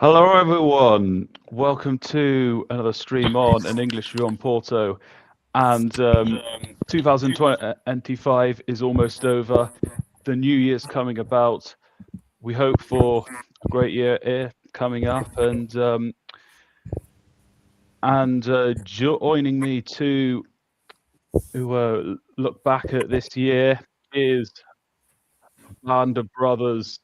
Hello, everyone. Welcome to another stream on An English View on Porto. And 2025 is almost over. The new year's coming about. We hope for a great year here coming up. Joining me to look back at this year is a band of brothers,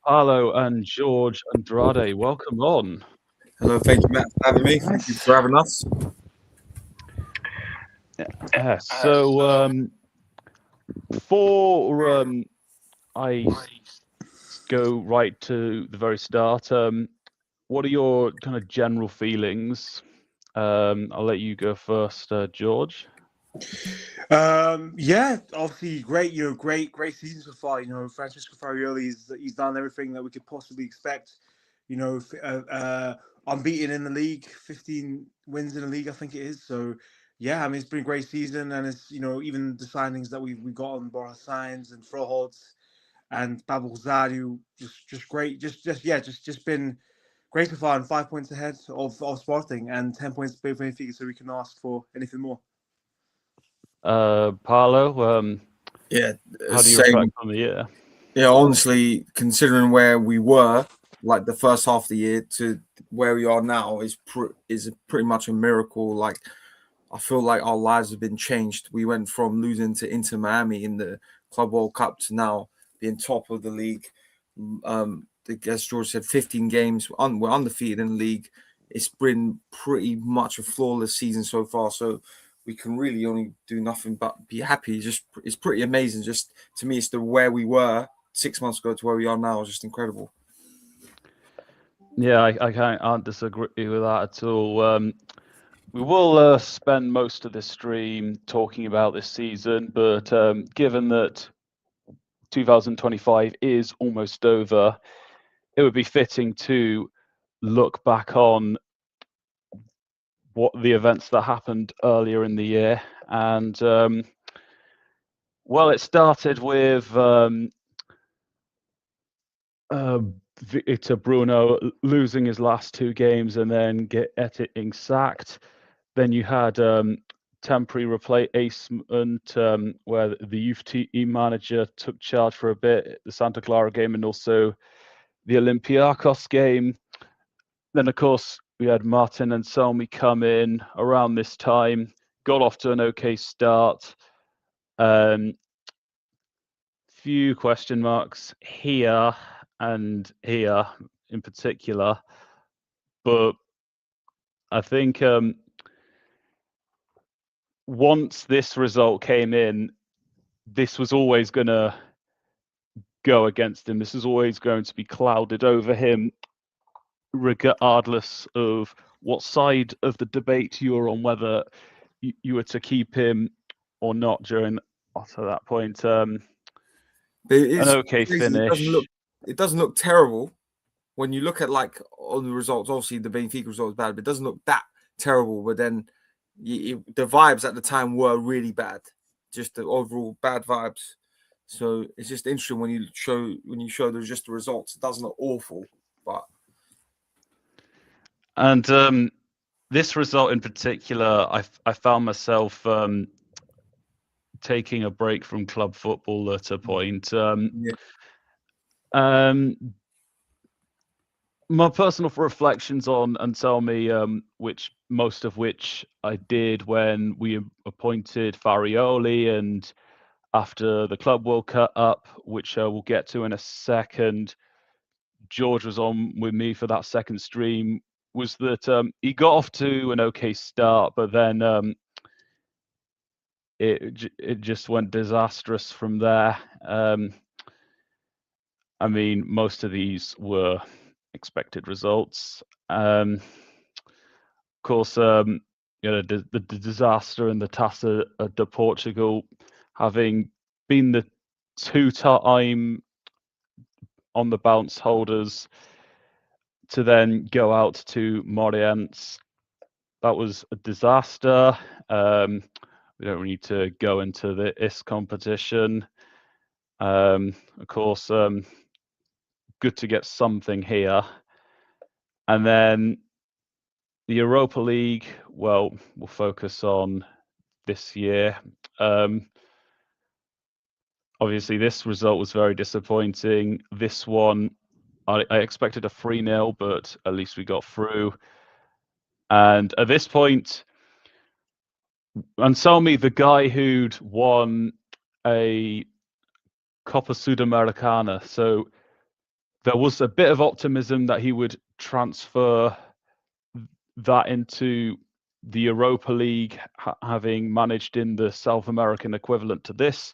Paolo and George Andrade. Welcome on. Hello, thank you, Matt, for having me. Thank you for having us. Before I go right to the very start, what are your kind of general feelings? I'll let you go first, George. Yeah, obviously great. Great season so far. Francisco Farioli he's done everything that we could possibly expect. Unbeaten in the league, 15 wins in the league, I think it is. So, yeah, I mean it's been a great season, and it's even the signings that we got on Borja Sainz and Froholtz and Pablo Zaru, just great. Just been great so far, and 5 points ahead of Sporting and 10 points below Benfica, so we can ask for anything more. Paolo, Yeah, how do you reflect on the year? Yeah, honestly, considering where we were, like the first half of the year to where we are now, is pretty much a miracle. Like, I feel like our lives have been changed. We went from losing to Inter Miami in the Club World Cup to now being top of the league. As George said, 15 games. We're undefeated in the league. It's been pretty much a flawless season so far. So we can really only do nothing but be happy. It's pretty amazing. Just to me, it's the where we were 6 months ago to where we are now is just incredible. Yeah, I can't disagree with that at all. We will spend most of this stream talking about this season, but given that 2025 is almost over, it would be fitting to look back on what the events that happened earlier in the year. And well, it started with Victor Bruno losing his last two games and then getting sacked. Then you had temporary replacement where the youth team manager took charge for a bit, the Santa Clara game and also the Olympiacos game. Then, of course, we had Martin and Selmy come in around this time, got off to an okay start. Few question marks here and here in particular, but I think once this result came in, this was always going to go against him. This is always going to be clouded over him, regardless of what side of the debate you were on, whether you were to keep him or not during to that point. An okay finish. It doesn't look terrible when you look at like on the results. Obviously, the Benfica result is bad, but it doesn't look that terrible. But then the vibes at the time were really bad, just the overall bad vibes. So it's just interesting when you show there's just the results. It doesn't look awful, but and this result in particular, I found myself taking a break from club football at a point. My personal reflections on Anselmi, most of which I did when we appointed Farioli and after the Club World Cup, which we'll get to in a second. George was on with me for that second stream, was that he got off to an okay start, but then it just went disastrous from there. I mean, most of these were expected results. Of course, the disaster in the Taça de Portugal, having been the two-time on the bounce holders, to then go out to Moreirense, that was a disaster. We don't need to go into the IS competition. Of course, good to get something here. And then the Europa League, well, we'll focus on this year. Obviously, this result was very disappointing. This one, I expected a 3-0, but at least we got through. And at this point, Anselmi, the guy who'd won a Copa Sudamericana, so there was a bit of optimism that he would transfer that into the Europa League, having managed in the South American equivalent to this.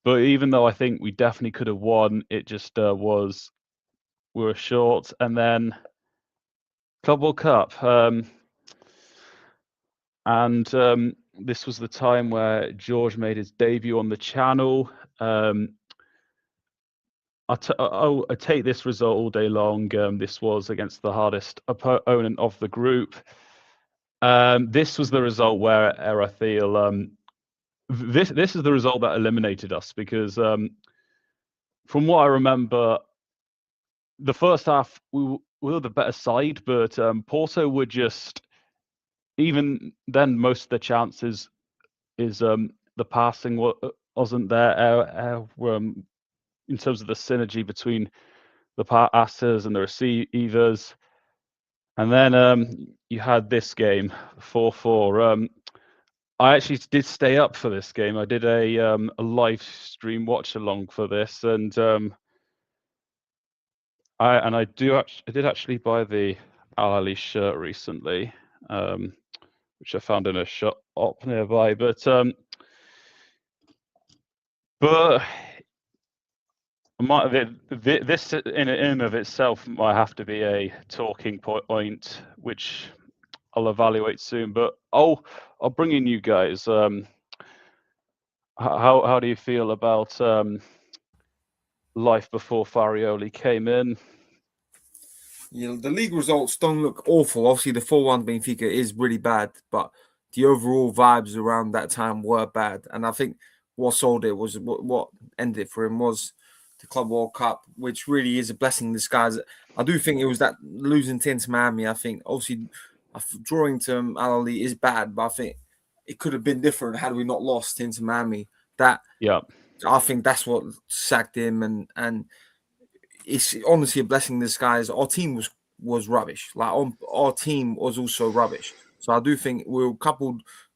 But even though I think we definitely could have won, it just we were short. And then Club World Cup. This was the time where George made his debut on the channel. I take this result all day long. This was against the hardest opponent of the group. This was the result where I feel this is the result that eliminated us, because from what I remember, the first half we were the better side, but Porto were just, even then, most of the chances is the passing wasn't there. In terms of the synergy between the passers and the receivers. And then you had this game, 4-4. I actually did stay up for this game. I did a live stream watch along for this, and I did actually buy the Al Ali shirt recently, which I found in a shop nearby. But this in and of itself might have to be a talking point, which I'll evaluate soon. But I'll bring in you guys. How do you feel about life before Farioli came in? The league results don't look awful. Obviously, the 4-1 Benfica is really bad, but the overall vibes around that time were bad. And I think what sold it was what ended it for him was the Club World Cup, which really is a blessing in disguise. I do think it was that losing to Miami. I think obviously drawing to Al Ahly is bad, but I think it could have been different had we not lost into Miami. I think that's what sacked him, and it's honestly a blessing in disguise. Our team was rubbish. Like our team was also rubbish. So I do think we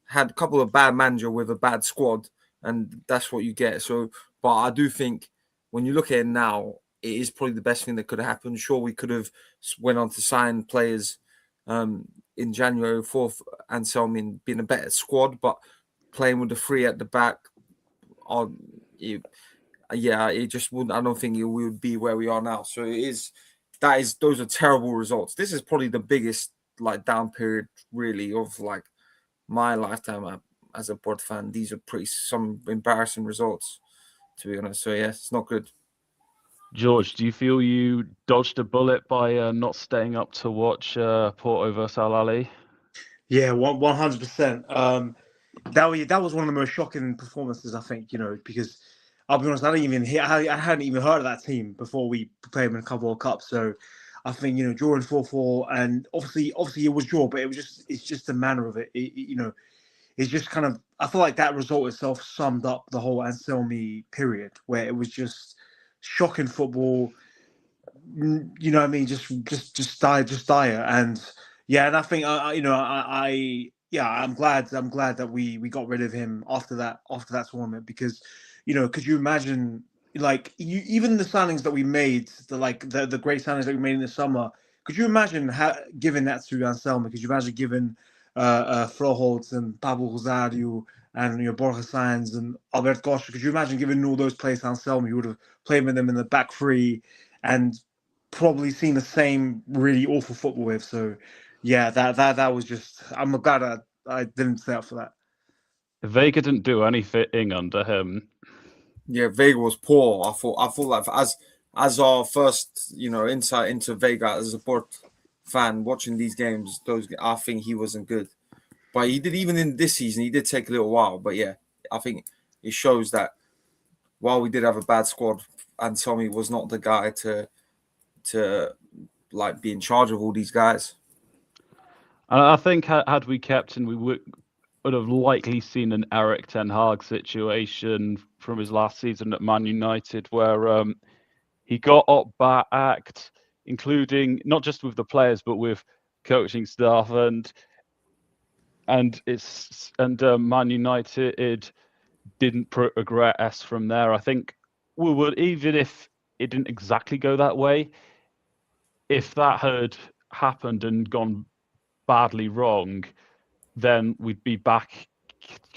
had a couple of bad manager with a bad squad, and that's what you get. So, but I do think when you look at it now, it is probably the best thing that could have happened. Sure, we could have went on to sign players in January 4th and Selmin being a better squad, but playing with the 3 at the back, it just wouldn't. I don't think we would be where we are now. So those are terrible results. This is probably the biggest down period really of my lifetime as a Porto fan. These are some embarrassing results, to be honest. So yeah, it's not good. George, do you feel you dodged a bullet by not staying up to watch Porto versus Al Ahly? Yeah, 100%. That was one of the most shocking performances, I think, because I'll be honest, I hadn't even heard of that team before we played them in a couple of cups. So I think, drawing 4-4, and obviously it was draw, but it's just the manner of it. It's just kind of, I feel like that result itself summed up the whole Anselmi period, where it was just shocking football. You know what I mean? Just dire. And yeah, and I think I'm glad that we got rid of him after that tournament, because could you imagine, even the signings that we made, the great signings that we made in the summer, could you imagine giving that to Anselmi? Could you imagine giving Froholt and Pablo Rosario and Borja Sainz and Albert Costa? Could you imagine giving all those players to Anselmi? He would have played with them in the back three and probably seen the same really awful football with. So yeah, that was just, I'm glad I didn't stay up for that. Vega didn't do anything under him. Yeah, Vega was poor. I thought like as our first insight into Vega as a Porto fan watching these games, I think he wasn't good. But he did, even in this season, he did take a little while. But yeah, I think it shows that while we did have a bad squad, Anselmi was not the guy to to like be in charge of all these guys. And I think had we kept him, we would have likely seen an Eric Ten Hag situation from his last season at Man United, where he got up backed, including not just with the players but with coaching staff, and Man United didn't progress from there. I think we would, even if it didn't exactly go that way, if that had happened and gone badly wrong, then we'd be back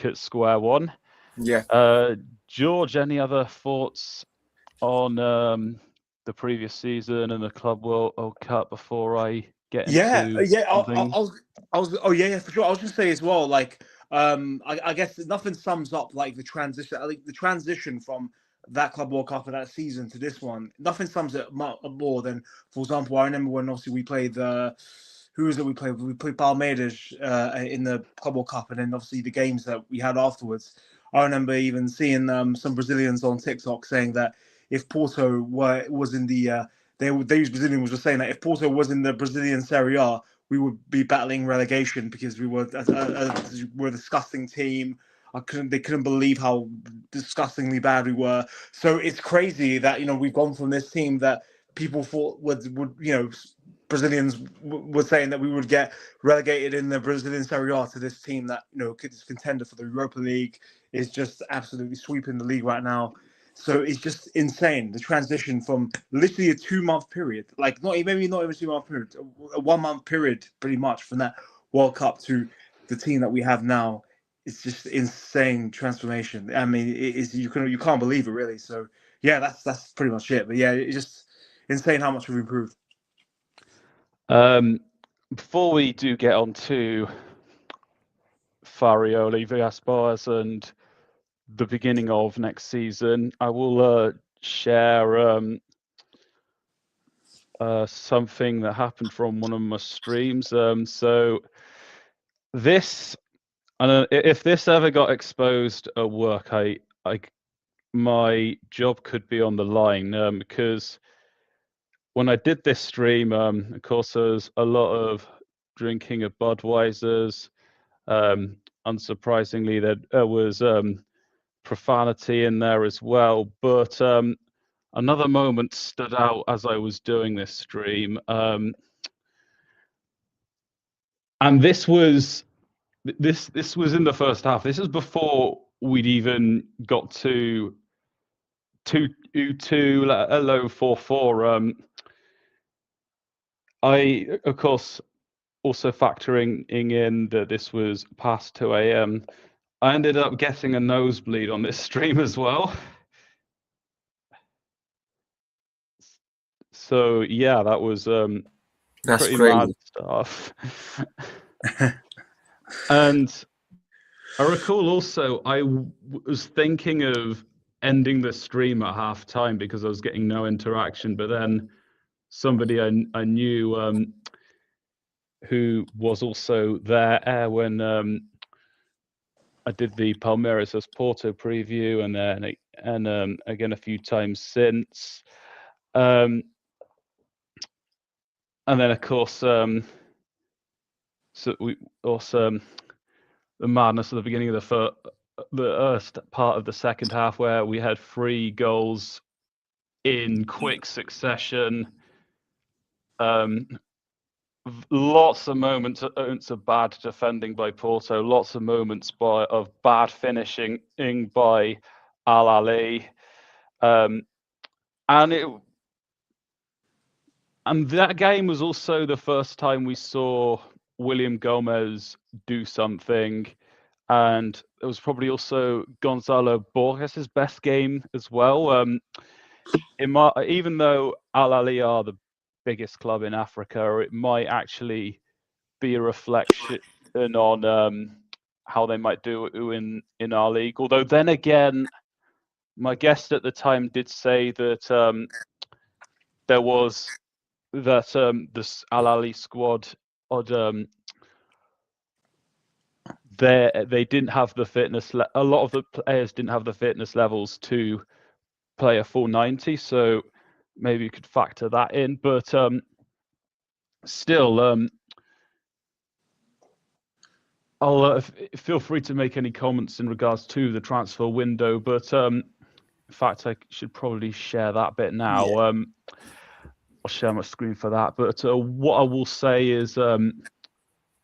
at square one. Yeah. George, any other thoughts on the previous season and the Club World Cup before I get into something? Oh yeah, for sure. I was going to say as well, like, I guess nothing sums up like the transition. I think the transition from that Club World Cup of that season to this one, nothing sums it up more than, for example, I remember when obviously we played who was it we played? We played Palmeiras in the Club World Cup, and then obviously the games that we had afterwards. I remember even seeing some Brazilians on TikTok saying that if Porto was in the these Brazilians were saying that if Porto was in the Brazilian Serie A, we would be battling relegation because we were we're a disgusting team. They couldn't believe how disgustingly bad we were. So it's crazy that we've gone from this team that people thought would Brazilians were saying that we would get relegated in the Brazilian Serie A to this team that is contender for the Europa League, is just absolutely sweeping the league right now. So it's just insane, the transition from literally a 2-month period, like maybe not even a 2-month period, a 1-month period, pretty much, from that World Cup to the team that we have now. It's just insane transformation. I mean, you can't believe it, really. So yeah, that's pretty much it. But yeah, it's just insane how much we've improved. Before we do get on to Farioli, Villas-Boas, and the beginning of next season, I will share something that happened from one of my streams. So this, if this ever got exposed at work, my job could be on the line, because when I did this stream, of course, there's a lot of drinking of Budweisers. Unsurprisingly, there was profanity in there as well. But another moment stood out as I was doing this stream, and this was in the first half. This is before we'd even got to 2-2, a low 4-4. I, of course, also factoring in that this was past 2 a.m. I ended up getting a nosebleed on this stream as well. So yeah, that was That's pretty crazy. mad stuff. And I recall also I was thinking of ending the stream at half time because I was getting no interaction, but then somebody I knew who was also there when I did the Palmeiras as Porto preview, and then again a few times since, and then of course so we also the madness at the beginning of the first part of the second half, where we had 3 goals in quick succession. Lots of moments of bad defending by Porto, lots of moments of bad finishing by Al Ali, and that game was also the first time we saw William Gomez do something, and it was probably also Gonzalo Borges' best game as well. Even though Al Ali are the biggest club in Africa, it might actually be a reflection on how they might do in our league. Although then again, my guest at the time did say that there was this Al Ali squad they didn't have the fitness. A lot of the players didn't have the fitness levels to play a full 90. So maybe you could factor that in. But still, I'll feel free to make any comments in regards to the transfer window. But in fact, I should probably share that bit now. Yeah. I'll share my screen for that. But what I will say is Andre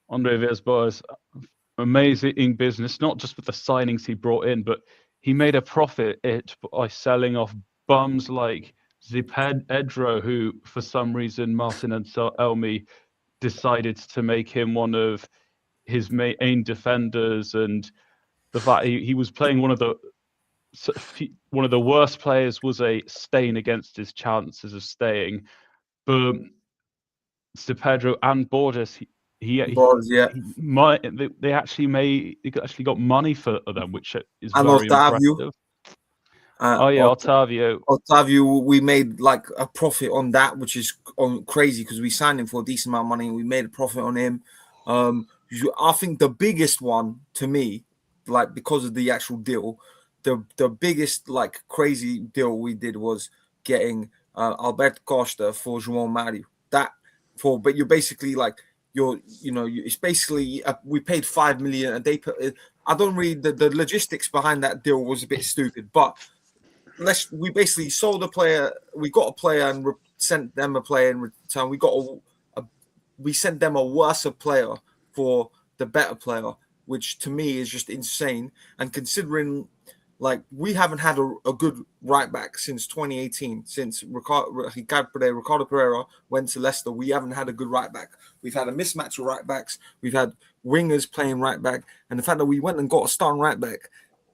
Villas-Boas, amazing business, not just with the signings he brought in, but he made a profit by selling off bums like Pedro, who for some reason Martin and Elmi decided to make him one of his main defenders, and the fact he was playing one of the worst players was a stain against his chances of staying. But Pedro and Borges, they actually got money for them, which is And very Otavio. impressive. Otavio. Otavio, we made like a profit on that, which is crazy because we signed him for a decent amount of money and we made a profit on him. I think the biggest one to me, like because of the actual deal, the biggest like crazy deal we did was getting Alberto Costa for João Mario. But you're basically like it's basically we paid 5 million and they put. I don't read the logistics behind that deal was a bit stupid, but we basically sold a player. We got a player and sent them a player in return. We sent them a worse player for the better player, which to me is just insane. And considering, like, we haven't had a good right back since 2018, since Ricardo Pereira went to Leicester. We haven't had a good right back. We've had a mismatch of right backs. We've had wingers playing right back, and the fact that we went and got a starting right back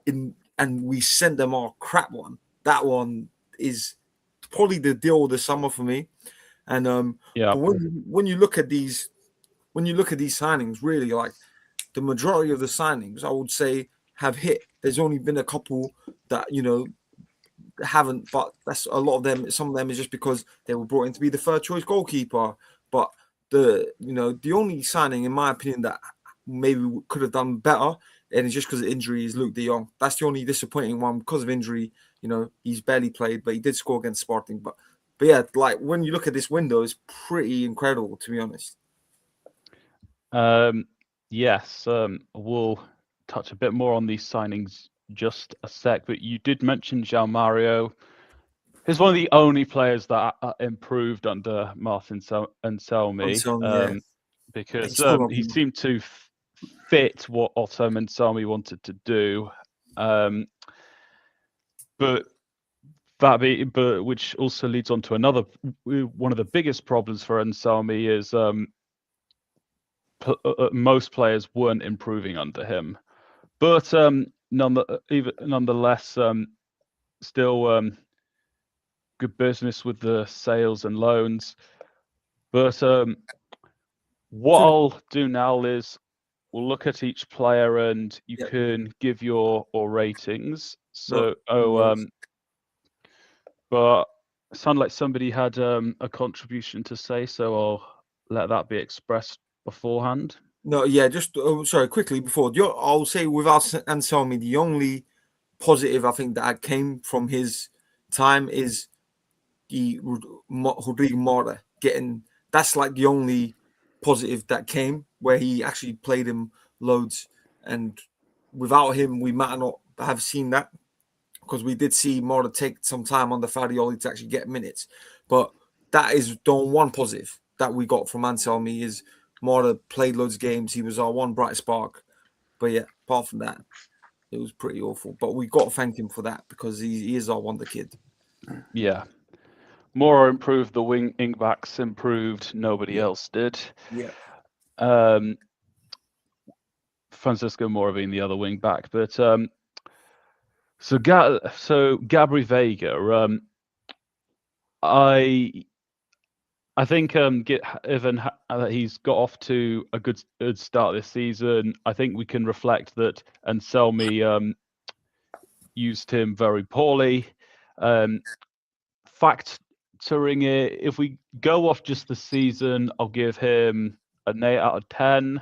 and we sent them our crap one. That one is probably the deal of the summer for me. And but when you look at these signings, really, like the majority of the signings, I would say have hit. There's only been a couple that haven't, but that's a lot of them. Some of them is just because they were brought in to be the third choice goalkeeper. But the only signing, in my opinion, that maybe we could have done better, and it's just because of injury, is Luke De Jong. That's the only disappointing one because of injury. He's barely played, but he did score against Sporting. But yeah, like when you look at this window, it's pretty incredible, to be honest. Yes, we'll touch a bit more on these signings just a sec. But you did mention João Mario. He's one of the only players that improved under Martin Anselmi, because he seemed to fit what Otto Anselmi wanted to do. But which also leads on to another one of the biggest problems for Anselmi is most players weren't improving under him. But nonetheless, still good business with the sales and loans. But what I'll do now is we'll look at each player and you can give your ratings. So, but it sounded like somebody had a contribution to say, so I'll let that be expressed beforehand. No, yeah, just sorry, quickly before. I'll say without Anselmi, the only positive I think that came from his time is the Rodrigo Mora getting. That's like the only positive that came, where he actually played him loads, and without him, we might not have seen that, because we did see Mora take some time on the Farioli to actually get minutes. But that is the one positive that we got from Anselmi is Mora played loads of games. He was our one bright spark. But yeah, apart from that, it was pretty awful. But we got to thank him for that, because he is our wonder kid. Yeah. Mora improved, the wing backs improved, nobody else did. Yeah. Francisco Mora being the other wing back. But so Gabri Vega, I think even he's got off to a good start this season. I think we can reflect that Anselmi used him very poorly. Factoring it, if we go off just the season, I'll give him an 8 out of 10.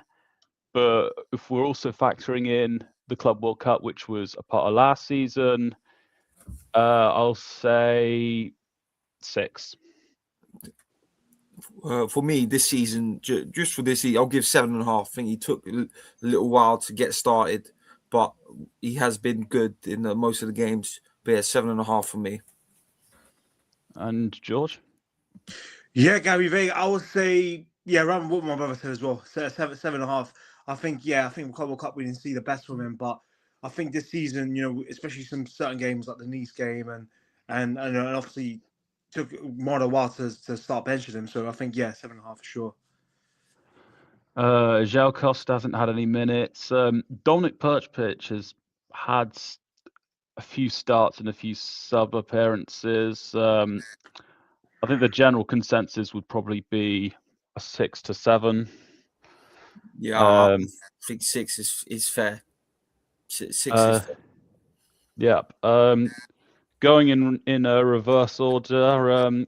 But if we're also factoring in the Club World Cup, which was a part of last season, I'll say 6. For me, this season, just for this season, I'll give 7.5. I think he took a little while to get started, but he has been good in most of the games. But yeah, 7.5 for me. And George? Yeah, Gary Vayner, I would say, yeah, around what my brother said as well, 7.5. I think World Cup we didn't see the best from him, but I think this season, especially some certain games like the Nice game and obviously took more than a while to start benching him. So I think 7.5 for sure. João Costa hasn't had any minutes. Dominic Perchpich has had a few starts and a few sub appearances. I think the general consensus would probably be a 6 to 7. Yeah, I think 6 is fair. 6 is fair. Yeah. Going in a reverse order,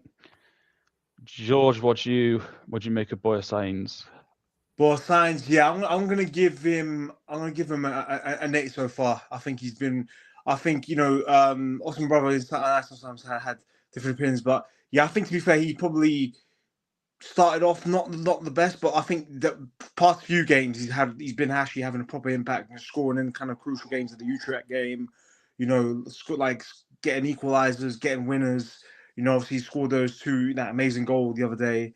George, what do you make of Boya Sainz? Boya Sainz, yeah, I'm gonna give him an 8 so far. I think he's been, Osman Brother sometimes had different opinions, but yeah, I think to be fair, he probably started off not the best, but I think the past few games he's been actually having a proper impact and scoring in kind of crucial games of the Utrecht game, like getting equalizers, getting winners. Obviously he scored that amazing goal the other day.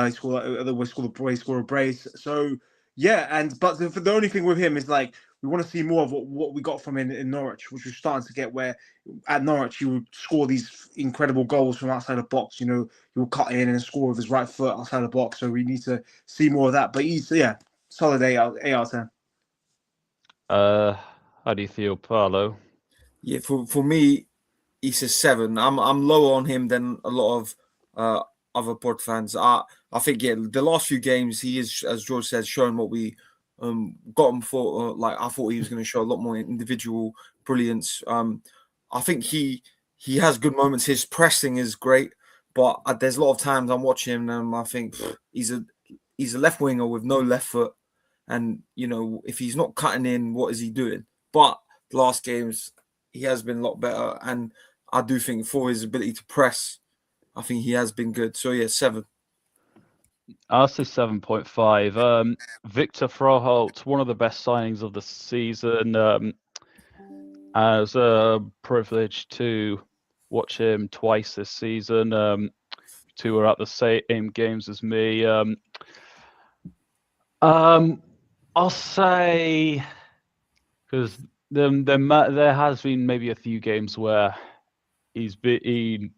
He scored a brace. So yeah, but the only thing with him is like we want to see more of what we got from him in Norwich, which was starting to get where at Norwich he would score these incredible goals from outside the box. He will cut in and score with his right foot outside the box. So we need to see more of that. But he's solid 8 out of 10. How do you feel, Paolo? Yeah, for me, he's a 7. I'm lower on him than a lot of other Porto fans. I think the last few games he is, as George said, showing what we got him for. I thought he was going to show a lot more individual brilliance. I think he has good moments. His pressing is great, but there's a lot of times I'm watching him and I think he's a left winger with no left foot, and if he's not cutting in, what is he doing? But the last games he has been a lot better, and I do think for his ability to press, I think he has been good. So yeah, 7. I'll say 7.5. Victor Froholt, one of the best signings of the season. I was privileged to watch him twice this season. 2 were at the same games as me. I'll say, because there has been maybe a few games where he's been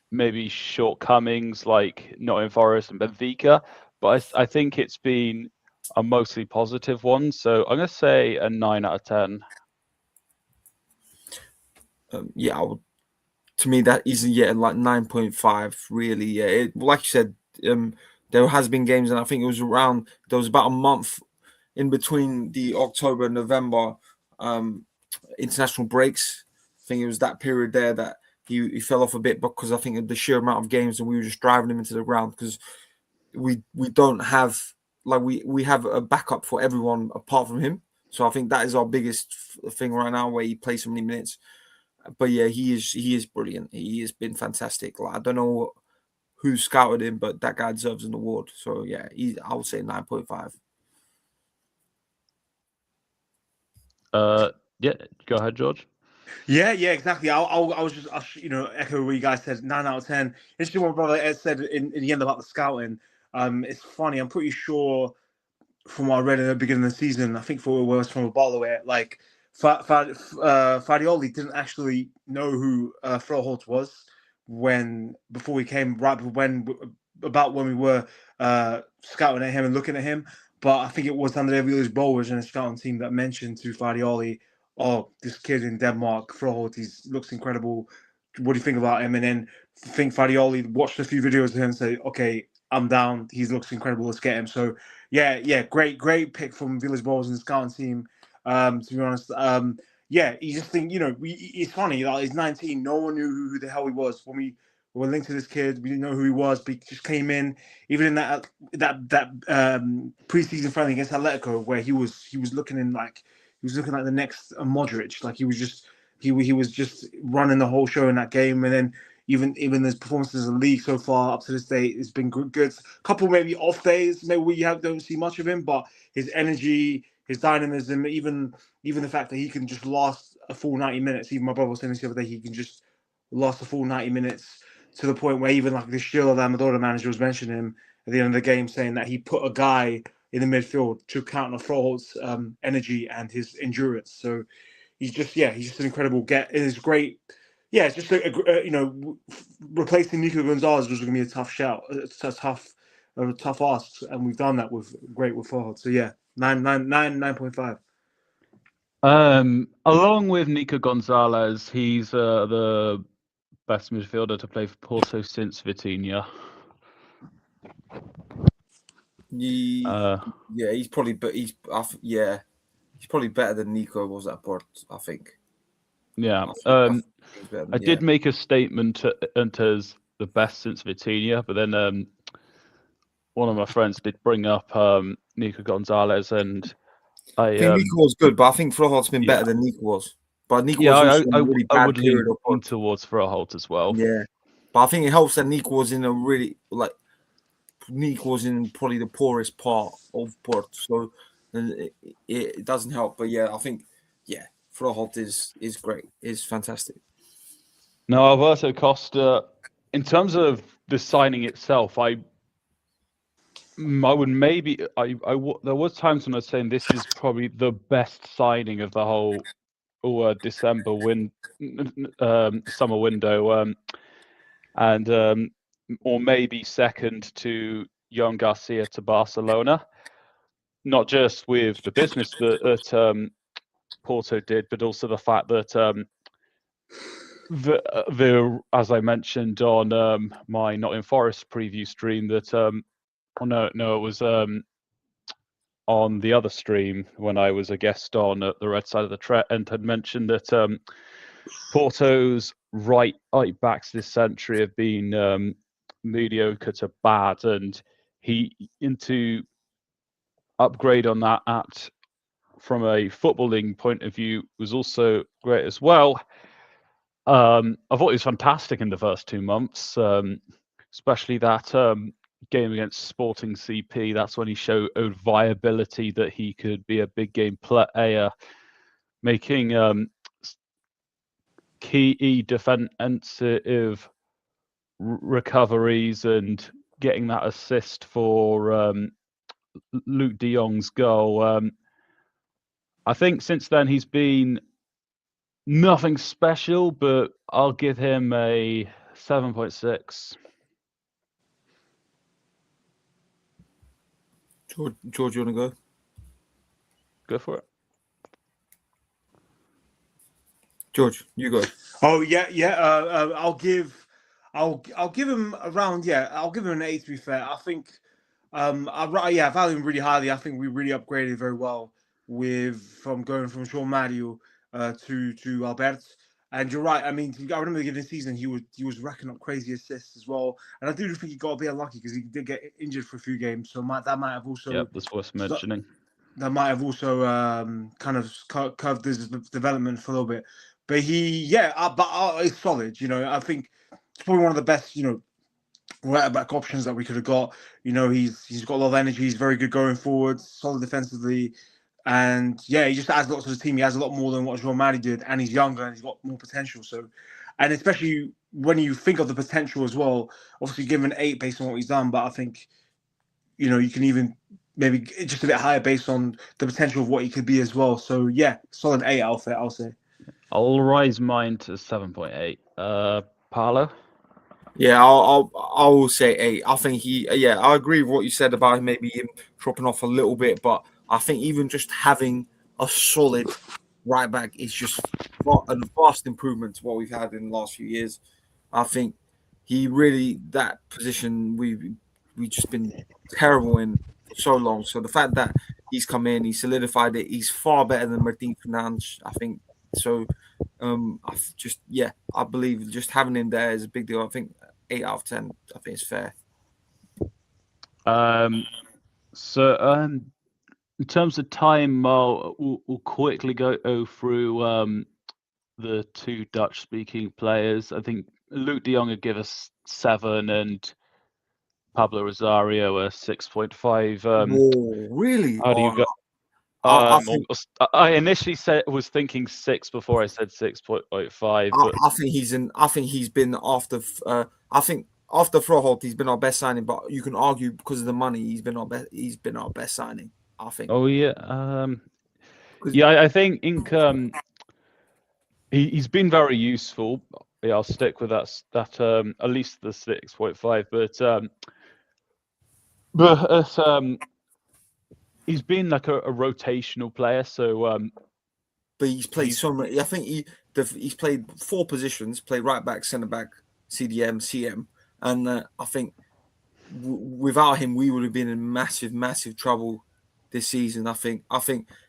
maybe shortcomings, like Nottingham Forest and Benfica, but I think it's been a mostly positive one. So I'm going to say a 9 out of 10. Yeah, to me that isn't yet like 9.5 really. Yeah, like you said, there has been games, and I think there was about a month in between the October and November international breaks. I think it was that period there that he fell off a bit because I think of the sheer amount of games, and we were just driving him into the ground because we don't have we have a backup for everyone apart from him. So I think that is our biggest thing right now, where he plays so many minutes. But yeah, he is brilliant. He has been fantastic. I don't know who scouted him, but that guy deserves an award. So yeah, I would say 9.5. Yeah, go ahead, George. Yeah, exactly. I was just echo what you guys said. 9 out of 10. Interesting what brother Ed said in the end about the scouting. It's funny. I'm pretty sure from what I read in the beginning of the season, I think for it was from a bottle where like Farioli didn't actually know who Froholt was before we came when we were scouting at him and looking at him. But I think it was Andrea Villa's Bowers and his scouting team that mentioned to Farioli, "Oh, this kid in Denmark, Froholt, he looks incredible. What do you think about him?" And then I think Farioli watched a few videos of him and said, "Okay, I'm down. He looks incredible. Let's get him." So yeah, great pick from Villas Bowles and the scouting team. To be honest, you just think it's funny. Like he's 19, no one knew who the hell he was when we were linked to this kid. We didn't know who he was, but he just came in. Even in that preseason friendly against Atletico, where he was looking like the next Modric. Like he was just running the whole show in that game, and then even his performances in the league so far up to this day, it's been good. Couple maybe off days, maybe we don't see much of him, but his energy, his dynamism, even the fact that he can just last a full 90 minutes. Even my brother was saying this the other day, he can just last a full 90 minutes to the point where even like the Sheila Lamadora manager was mentioning him at the end of the game, saying that he put a guy in the midfield to counter Froholt's energy and his endurance. So he's just an incredible get. It is great. Yeah, it's just replacing Nico Gonzalez was going to be a tough shout. It's a tough ask, and we've done that with Froholt. So yeah, 9.5. Along with Nico Gonzalez, he's the best midfielder to play for Porto since Vitinha. Yeah, he's probably, but he's probably better than Nico was at Porto, I think. Yeah, I did make a statement as the best since Vitinha, but then one of my friends did bring up Nico Gonzalez, and I think Nico was good, but I think Froholt's been better than Nico was. But Nico was also in a really bad period of lean towards Froholt as well. Yeah, but I think it helps that Nico was in a really Nico was in probably the poorest part of Porto, so it doesn't help. But yeah, I think Froholt is great, is fantastic. No, Alberto Costa, in terms of the signing itself, I would maybe there was times when I was saying this is probably the best signing of the whole December summer window, and or maybe second to Jon Garcia to Barcelona. Not just with the business that Porto did, but also the fact that as I mentioned on my Not in Forest preview stream, that it was on the other stream when I was a guest on at the Red Side of the Trek, and had mentioned that Porto's right backs this century have been mediocre to bad, and to upgrade on that from a footballing point of view was also great as well. I thought he was fantastic in the first 2 months, especially that game against Sporting CP. That's when he showed viability that he could be a big game player, making key defensive recoveries and getting that assist for Luke de Jong's goal. I think since then he's been nothing special, but I'll give him a 7.6. George, you want to go? Go for it. George, you go. Oh yeah. I'll give him around. I'll give him an 8. To be fair, I think. I value him really highly. I think we really upgraded very well from going from João Mario to Albert. And you're right. I mean, I remember the beginning of the season he was racking up crazy assists as well. And I do think he got a bit unlucky because he did get injured for a few games. So that might have also. Yeah, that's worth mentioning. That might have also kind of curved his development for a little bit. But it's solid. I think it's probably one of the best, right back options that we could have got. He's got a lot of energy. He's very good going forward, solid defensively, and he just adds lots to the team. He has a lot more than what João Mario did, and he's younger and he's got more potential. So, and especially when you think of the potential as well, obviously give him an 8 based on what he's done, but I think you can even maybe just a bit higher based on the potential of what he could be as well. So yeah, solid 8 outfit, I'll say. I'll raise mine to 7.8. Paolo? Yeah, I will say 8. I think I agree with what you said about maybe him dropping off a little bit, but I think even just having a solid right back is just a vast improvement to what we've had in the last few years. I think that position we've just been terrible in for so long. So the fact that he's come in, he solidified it, he's far better than Martin Fernandes, I think. So I believe just having him there is a big deal. I think 8 out of 10, I think it's fair. In terms of time, we'll quickly go through the 2 Dutch-speaking players. I think Luke De Jong would give us 7 and Pablo Rosario a 6.5. Whoa, really? How do you Oh, go? I think I initially was thinking 6 before I said 6.5, but I think he's in. I think he's been after. I think after Froholt, he's been our best signing. But you can argue because of the money, he's been our best. He's been our best signing. I think. oh yeah, I think he's been very useful. Yeah, I'll stick with that. At least the 6.5, but he's been like a rotational player, so but he's played so many. I think he's played 4 positions: played right back, centre back, CDM, CM, and I think without him, we would have been in massive trouble this season. I think,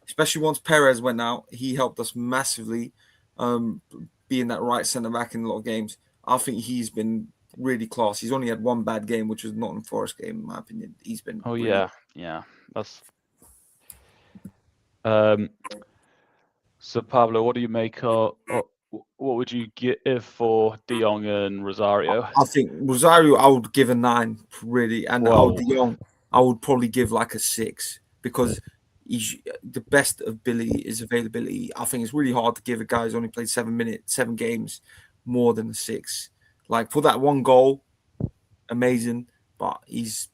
especially once Perez went out, he helped us massively, being that right centre back in a lot of games. I think he's been really class. He's only had one bad game, which was Nottingham Forest game, in my opinion. He's been. oh brilliant. yeah, that's. So Pablo, what do you make of? What would you give for De Jong and Rosario? I think Rosario, I would give a 9, really, and Whoa. De Jong, I would probably give like a 6 because he's the best ability is availability. I think it's really hard to give a guy who's only played 7 games, more than a 6. Like for that one goal, amazing, but he's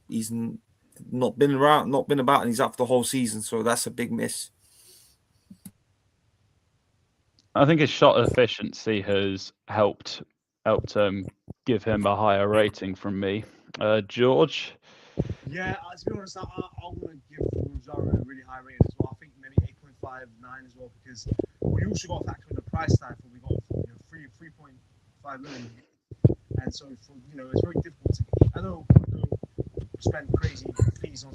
not been around, not been about, and he's out for the whole season, so that's a big miss. I think his shot efficiency has helped give him a higher rating from me. George? Yeah, to be honest, I want to give Rosario a really high rating as well. I think maybe 8.5, 9 as well, because we also got to factor in the price tag for we got 3.5 million, and so for it's very difficult to. I know people spend crazy fees on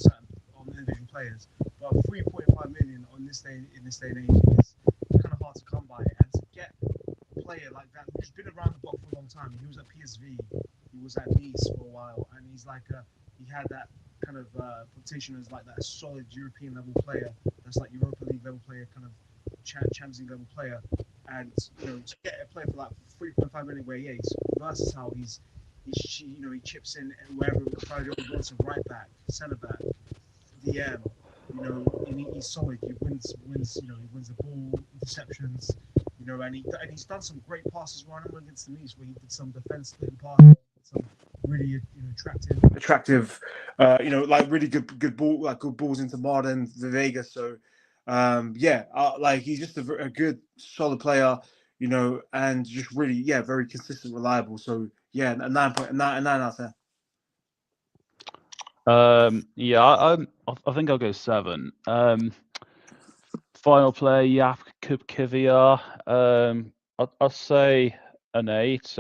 individual players, but 3.5 million on this day in this day and age is kind of hard to come by, and to get a player like that who's been around the block for a long time. He was at PSV, he was at Nice for a while, and he's like he had that kind of reputation as like that solid European level player. That's like Europa League level player, kind of Champions League level player. And to get a player for like 3.5 million, where he's versatile, he chips in wherever he wants, a right back, centre back, DM. And he's solid. He wins. He wins the ball, interceptions. And he's done some great passes right now against the Nice, where he did some defense splitting passes, some really attractive, like really good ball, like good balls into Martin, the Vega. So, like he's just a good, solid player, and just really, very consistent, reliable. So, a 9.9 out of 10. I think I'll go 7. Final player, Jakub Kiviar. I'll say an 8.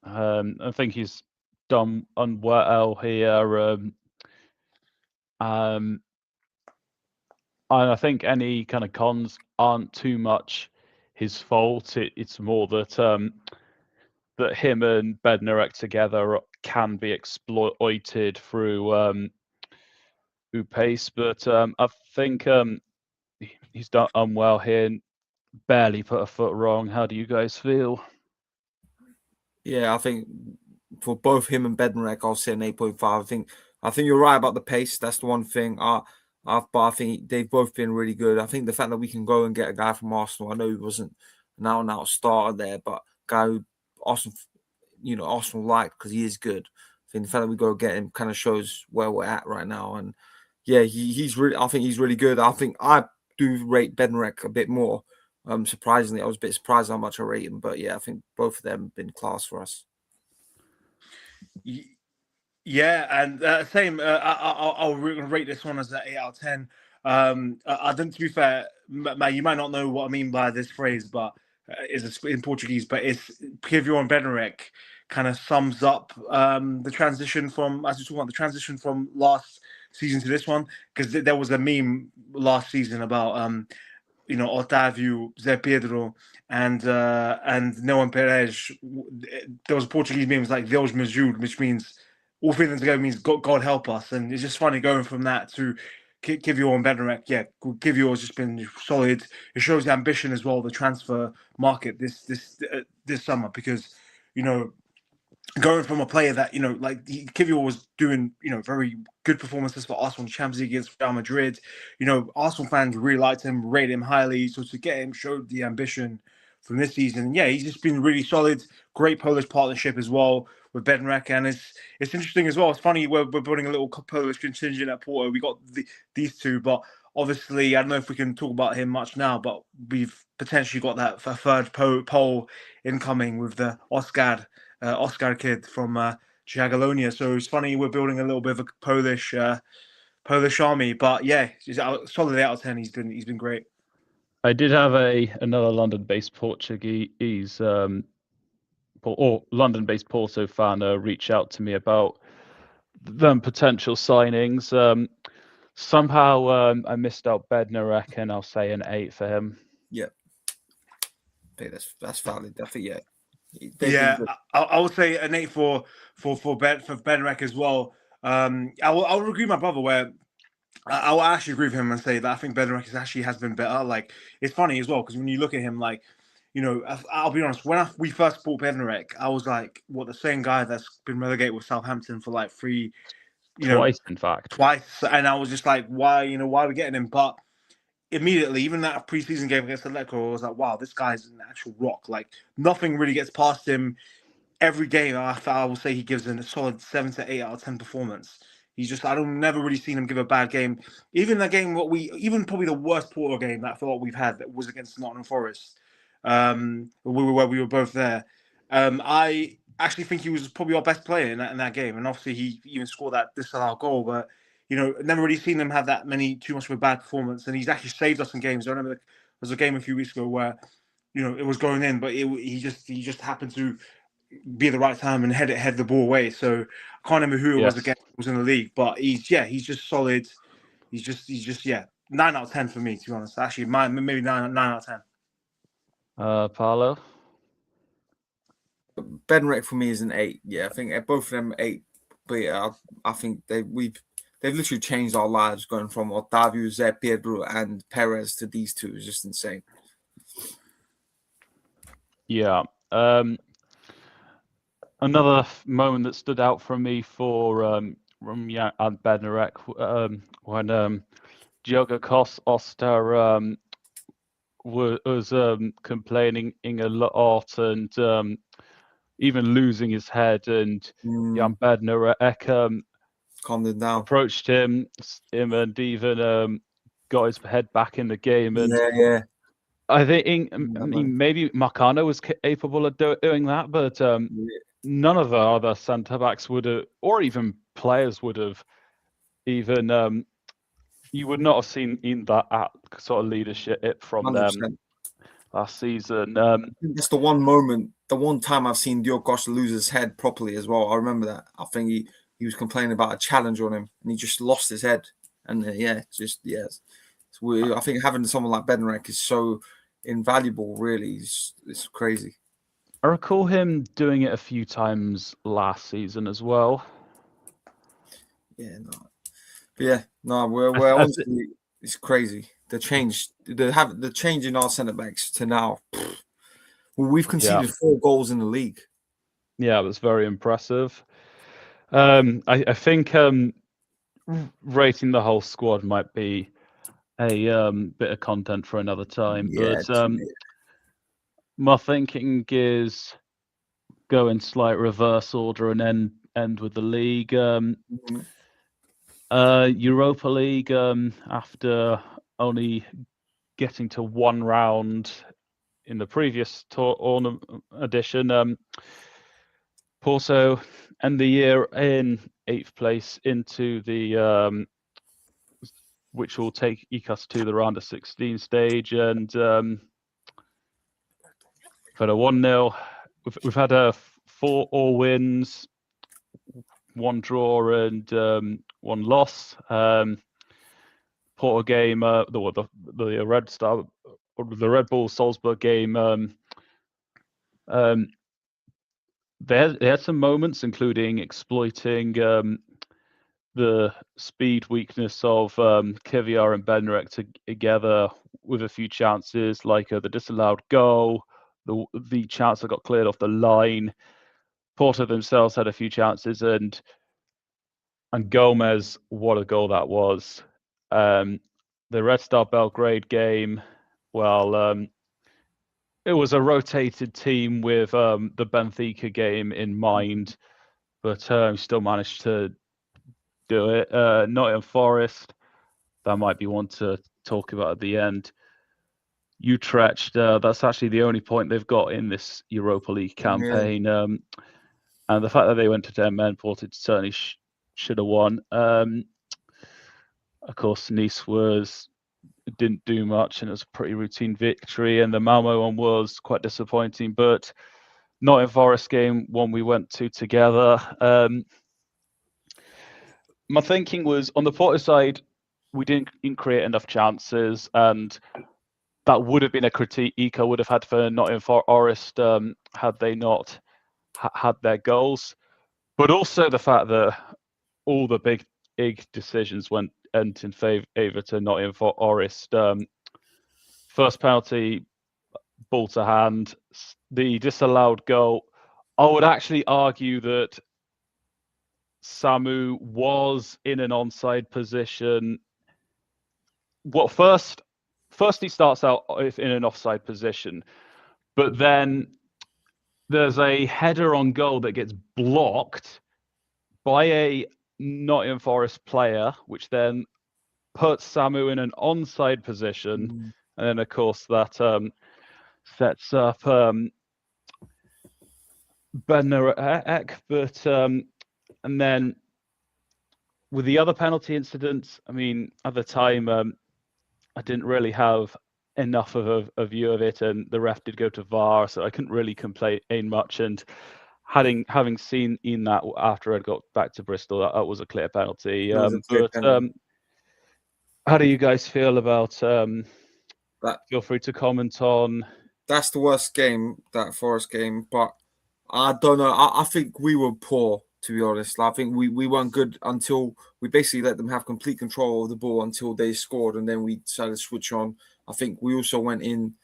I think he's done unwell here. And I think any kind of cons aren't too much his fault. It's more that that him and Bednarek together can be exploited through pace. But I think he's done unwell here and barely put a foot wrong. How do you guys feel? Yeah, I think for both him and Bednarek, I'll say an 8.5. I think you're right about the pace. That's the one thing. But I think they've both been really good. I think the fact that we can go and get a guy from Arsenal, I know he wasn't an out-and-out starter there, but a guy who Arsenal liked because he is good. I think the fact that we go get him kind of shows where we're at right now. And yeah, he's really. I think he's really good. I think I do rate Bednarek a bit more. Surprisingly, I was a bit surprised how much I rate him, but yeah, I think both of them have been class for us. Yeah, and same. I'll rate this one as an 8 out of 10. I don't. To be fair, you might not know what I mean by this phrase, but it's in Portuguese. But it's Kivio and Bednarek kind of sums up the transition from, as we talk about the transition from last season to this one, because there was a meme last season about Otávio, Zé Pedro, and Noam Perez. There was Portuguese memes like Deus me ajude, which means all feelings together means God help us. And it's just funny going from that to Kivior and Bednarek, yeah, Kivior has just been solid. It shows the ambition as well, the transfer market this summer, because going from a player that like Kivior was doing very good performances for Arsenal in the Champions League against Real Madrid. Arsenal fans really liked him, rated him highly. So to get him showed the ambition from this season. Yeah, he's just been really solid. Great Polish partnership as well with Bednarek, and it's interesting as well. It's funny we're building a little Polish contingent at Porto. We got these two, but obviously I don't know if we can talk about him much now. But we've potentially got that third Pole incoming with the Oscar kid from Jagiellonia. So it's funny we're building a little bit of a Polish army. But yeah, solid out of 10. He's been great. I did have another London-based Portuguese or London-based Porto fan reach out to me about them potential signings. Somehow I missed out Bednarek, and I'll say an 8 for him. Yeah, I think that's valid. I think I would say an 8 for Bednarek as well. I'll agree with my brother where I'll actually agree with him and say that I think Bednarek has been better. Like, it's funny as well because when you look at him, like, I'll be honest, when we first bought Bednarek, I was like, what, the same guy that's been relegated with Southampton for like twice, in fact. Twice, and I was just like, why are we getting him? But immediately, even that preseason game against Atletico, I was like, wow, this guy's an actual rock. Like, nothing really gets past him. Every game, I will say he gives a solid 7 to 8 out of 10 performance. He's just, never really seen him give a bad game. Even that game, even probably the worst Porto game that I feel like we've had, that was against Nottingham Forest, where we were both there. I actually think he was probably our best player in that game, and obviously he even scored that disallowed goal. But never really seen him have that too much of a bad performance, and he's actually saved us in games. I remember there was a game a few weeks ago where it was going in, but he just happened to be at the right time and head the ball away. So I can't remember who it was again. It was in the league, but he's just solid. He's just 9 out of 10 for me, to be honest. Actually, maybe 9 out of 10. Paolo? Bednarek for me is an 8. Yeah, I think both of them 8. But yeah, I think they've literally changed our lives, going from Otavio, Zé Pedro, and Perez to these two. Is just insane. Yeah. Another moment that stood out for me for Rumya and Bednarek when Diogo Costa was complaining a lot and even losing his head, and Jan Bednarek calmed him down, approached him and even got his head back in the game. And yeah. I think maybe Marcano was capable of doing that, but none of the other centre backs would have, or even players would have, even you would not have seen in that sort of leadership from 100%. Them last season. That's the one moment, the one time I've seen Diogo Costa lose his head properly as well. I remember that. I think he was complaining about a challenge on him, and he just lost his head. And So I think having someone like Bednarek is so invaluable. Really, it's crazy. I recall him doing it a few times last season as well. Yeah, we're honestly, it's crazy. The change in our centre backs to now. Well, we've conceded 4 goals in the league. Yeah, it was very impressive. I think rating the whole squad might be a bit of content for another time. But my thinking is go in slight reverse order and end with the league. Europa League, after only getting to one round in the previous edition, Porto end the year in 8th place into the which will take us to the round of 16 stage, and we've had a 1-0. We've had 4 all wins, 1 draw, and 1 loss. Porto game, the Red Bull Salzburg game. They had some moments, including exploiting the speed weakness of Kivior and Bednarek together with a few chances, like the disallowed goal, the chance that got cleared off the line. Porto themselves had a few chances, and Gomez, what a goal that was. The Red Star Belgrade game, well, it was a rotated team with the Benfica game in mind, but still managed to do it. Nottingham Forest, that might be one to talk about at the end. Utrecht, that's actually the only point they've got in this Europa League campaign. And the fact that they went to 10 men, Porto certainly should have won. Of course, Nice didn't do much, and it was a pretty routine victory. And the Malmo one was quite disappointing, but Nottingham Forest game, one we went to together. My thinking was on the Porto side, we didn't create enough chances, and that would have been a critique I would have had for Nottingham Forest had they not had their goals. But also the fact that all the big decisions went in favour to Nottingham Forest. First penalty, ball to hand. The disallowed goal. I would actually argue that Samu was in an onside position. First he starts out in an offside position, but then there's a header on goal that gets blocked by a Nottingham Forest player, which then puts Samu in an onside position, and then of course that sets up Bednarek, but and then with the other penalty incidents, I mean, at the time, I didn't really have enough of a view of it, and the ref did go to VAR, so I couldn't really complain much. And having seen in that after I got back to Bristol, that was a clear penalty. How do you guys feel about that? Feel free to comment on. That's the worst game, that Forest game, but I don't know. I think we were poor, to be honest. I think we weren't good until we basically let them have complete control of the ball until they scored, and then we decided to switch on. I think we also went in.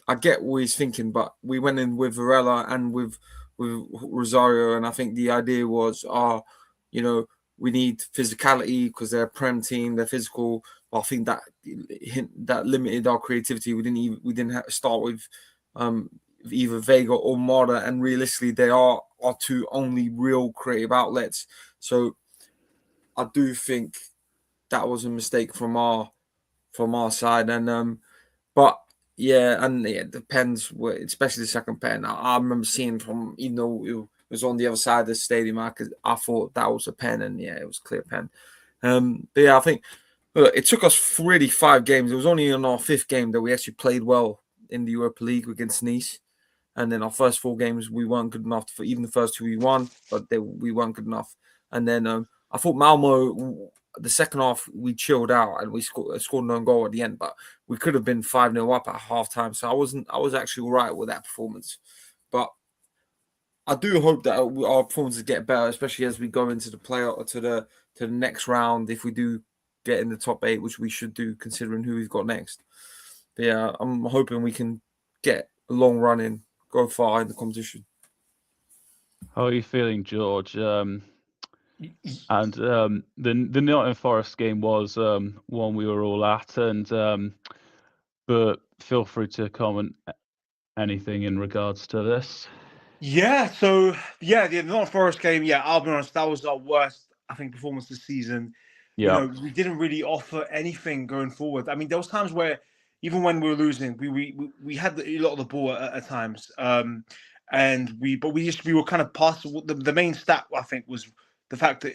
I get what he's thinking, but we went in with Varela and with Rosario, and I think the idea was, we need physicality because they're a Prem team, they're physical. But I think that limited our creativity. We didn't have to start with either Vega or Mara, and realistically, they are our two only real creative outlets. So I do think that was a mistake from our side, and but yeah, and it depends. Especially the second pen. I remember seeing from, even though it was on the other side of the stadium, I thought that was a pen, and yeah, it was a clear pen. But yeah, I think it took us really 5 games. It was only in our 5th game that we actually played well in the Europa League against Nice. And then our first 4 games, we weren't good enough. For even the first 2 we won, but we weren't good enough. And then I thought Malmo, the second half, we chilled out and we scored an own goal at the end. But we could have been 5-0 up at halftime. So I was actually all right with that performance. But I do hope that our performances get better, especially as we go into the playoff to the next round. If we do get in the top 8, which we should do, considering who we've got next. But yeah, I'm hoping we can get a long run in, go far in the competition. How are you feeling, George? And the Nottingham Forest game was one we were all at, and but feel free to comment anything in regards to this. Yeah, so the Nottingham Forest game, I'll be honest, that was our worst, I think, performance this season. Yeah. We didn't really offer anything going forward. I mean, there was times where even when we were losing, we had a lot of the ball at times, and we were kind of past the main stat. I think was the fact that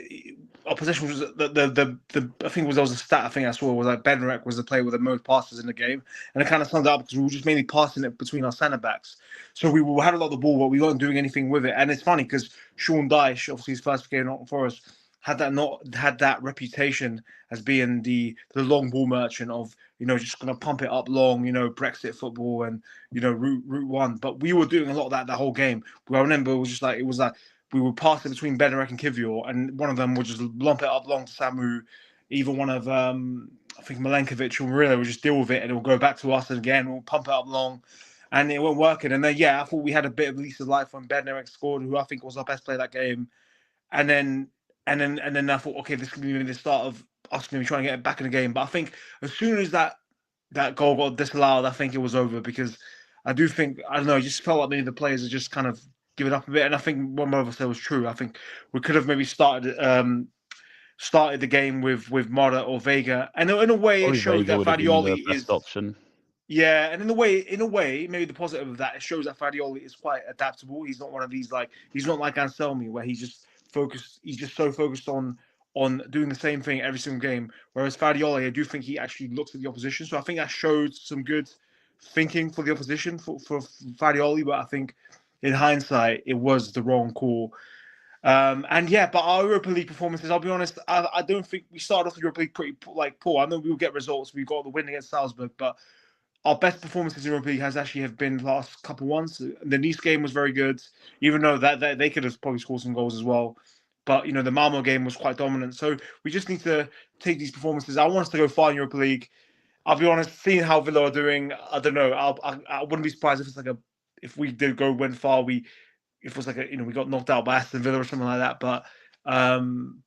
our possession was I think there was a stat I think I saw was like Bednarek was the player with the most passes in the game, and it kind of summed it up because we were just mainly passing it between our centre backs. So we had a lot of the ball, but we weren't doing anything with it. And it's funny because Sean Dyche, obviously his first game not for us, had that reputation as being the long ball merchant of just going to pump it up long, Brexit football and route one. But we were doing a lot of that the whole game. I remember it was like would pass it between Bednarek and Kivior, and one of them would just lump it up long to Samu. Either one of I think Milenkovic or Murillo would just deal with it, and it will go back to us, and again we'll pump it up long, and it wasn't working. And then I thought we had a bit of lease of life when Bednarek scored, who I think was our best player that game. And then I thought, okay, this could be the start of us maybe trying to get back in the game. But I think as soon as that goal got disallowed, I think it was over, because I do think, I don't know, it just felt like maybe the players are just kind of giving up a bit. And I think what Mova said was true. I think we could have maybe started the game with Mara or Vega, and in a way Probably it showed Vega that would have been the Fadioli best is. option. Yeah, and in a way, maybe the positive of that, it shows that Fadioli is quite adaptable. He's not one of these he's not like Anselmi, where he's just so focused on doing the same thing every single game. Whereas Fadioli, I do think he actually looks at the opposition. So I think that showed some good thinking for the opposition for Fadioli, but I think in hindsight it was the wrong call. But our Europa League performances, I'll be honest, I don't think we started off the Europa League pretty poor. I know we'll get results. We got the win against Salzburg, but our best performances in Europa League have been the last couple ones. The Nice game was very good, even though that they could have probably scored some goals as well. But the Malmo game was quite dominant. So we just need to take these performances. I want us to go far in Europa League. I'll be honest, seeing how Villa are doing, I don't know. I wouldn't be surprised if it's if we did go win far, if it was we got knocked out by Aston Villa or something like that. But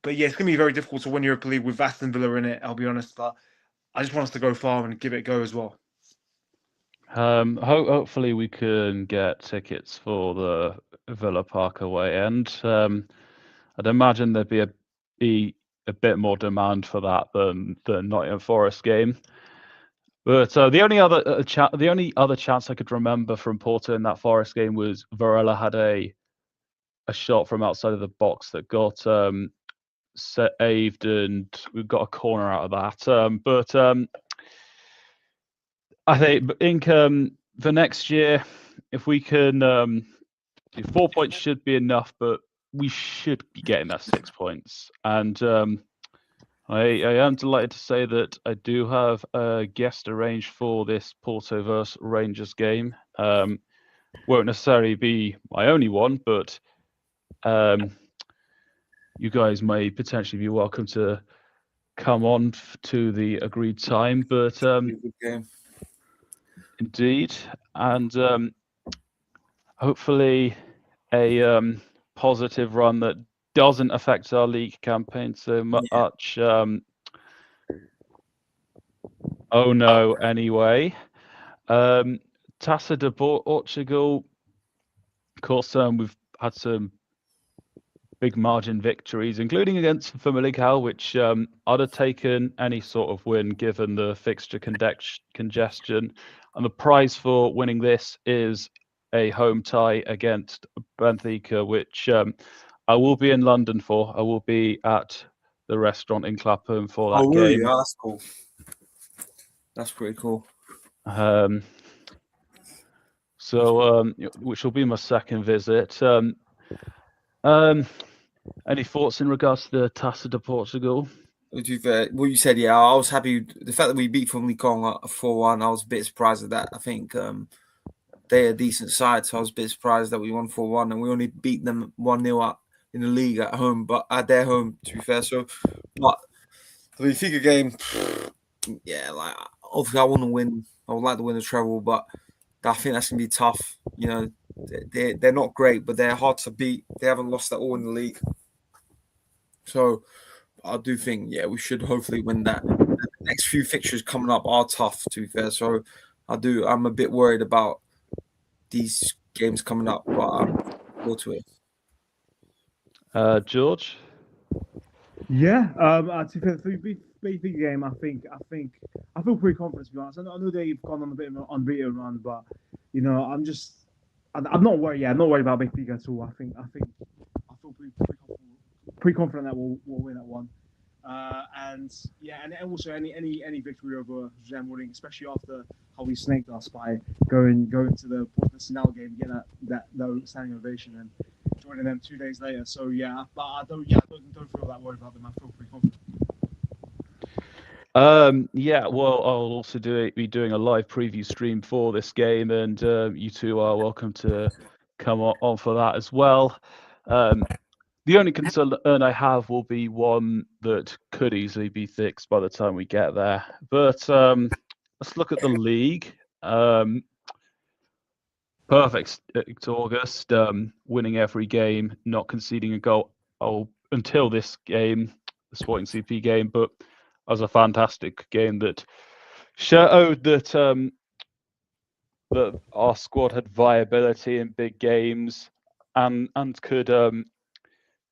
yeah, it's gonna be very difficult to win Europa League with Aston Villa in it. I'll be honest, but I just want us to go far and give it a go as well. Hopefully we can get tickets for the Villa Park away end. I'd imagine there'd be a bit more demand for that than the Nottingham Forest game. But the only other chance I could remember from Porto in that Forest game was Varela had a shot from outside of the box that got saved, and we got a corner out of that. I think for next year, if we can, 4 points should be enough, but we should be getting that 6 points. And I am delighted to say that I do have a guest arranged for this Porto vs Rangers game. Won't necessarily be my only one, but you guys may potentially be welcome to come on to the agreed time. But indeed, and hopefully a positive run that doesn't affect our league campaign so much. Oh no, anyway. Taça de Portugal, of course, we've had some big margin victories, including against Famalicão, which I'd have taken any sort of win given the fixture congestion. And the prize for winning this is a home tie against Benfica, which I will be in London for. I will be at the restaurant in Clapham for that game. Really? Oh, that's cool. That's pretty cool. Which will be my second visit. Any thoughts in regards to the Taça de Portugal? What you said, yeah, I was happy. The fact that we beat Famalicão 4-1, I was a bit surprised at that. I think they're a decent side, so I was a bit surprised that we won 4-1, and we only beat them 1-0 in the league at home, but at their home, to be fair. So, but the Benfica game, yeah, like obviously I want to win. I would like to win the treble, but I think that's gonna be tough. They're not great, but they're hard to beat. They haven't lost at all in the league. So I do think, yeah, we should hopefully win that. The next few fixtures coming up are tough, to be fair. So I'm a bit worried about these games coming up, but I'm forward to it. George? Yeah, to the big game, I feel pretty confident, to be honest. I know they've gone on a bit of an unbeaten run, but I'm not worried. Yeah, I'm not worried about Benfica at all. I feel pretty confident that we'll win that one. And also any victory over José Mourinho, especially after how we snaked us by going to the Porto Sinal game, get that standing ovation and joining them 2 days later. So yeah, but I don't feel that worried about them. I feel pretty confident. Well, I'll also be doing a live preview stream for this game, and you two are welcome to come on for that as well. The only concern I have will be one that could easily be fixed by the time we get there. But let's look at the league. Perfect August, winning every game, not conceding a goal until this game, the Sporting CP game. But it was a fantastic game that showed that that our squad had viability in big games and could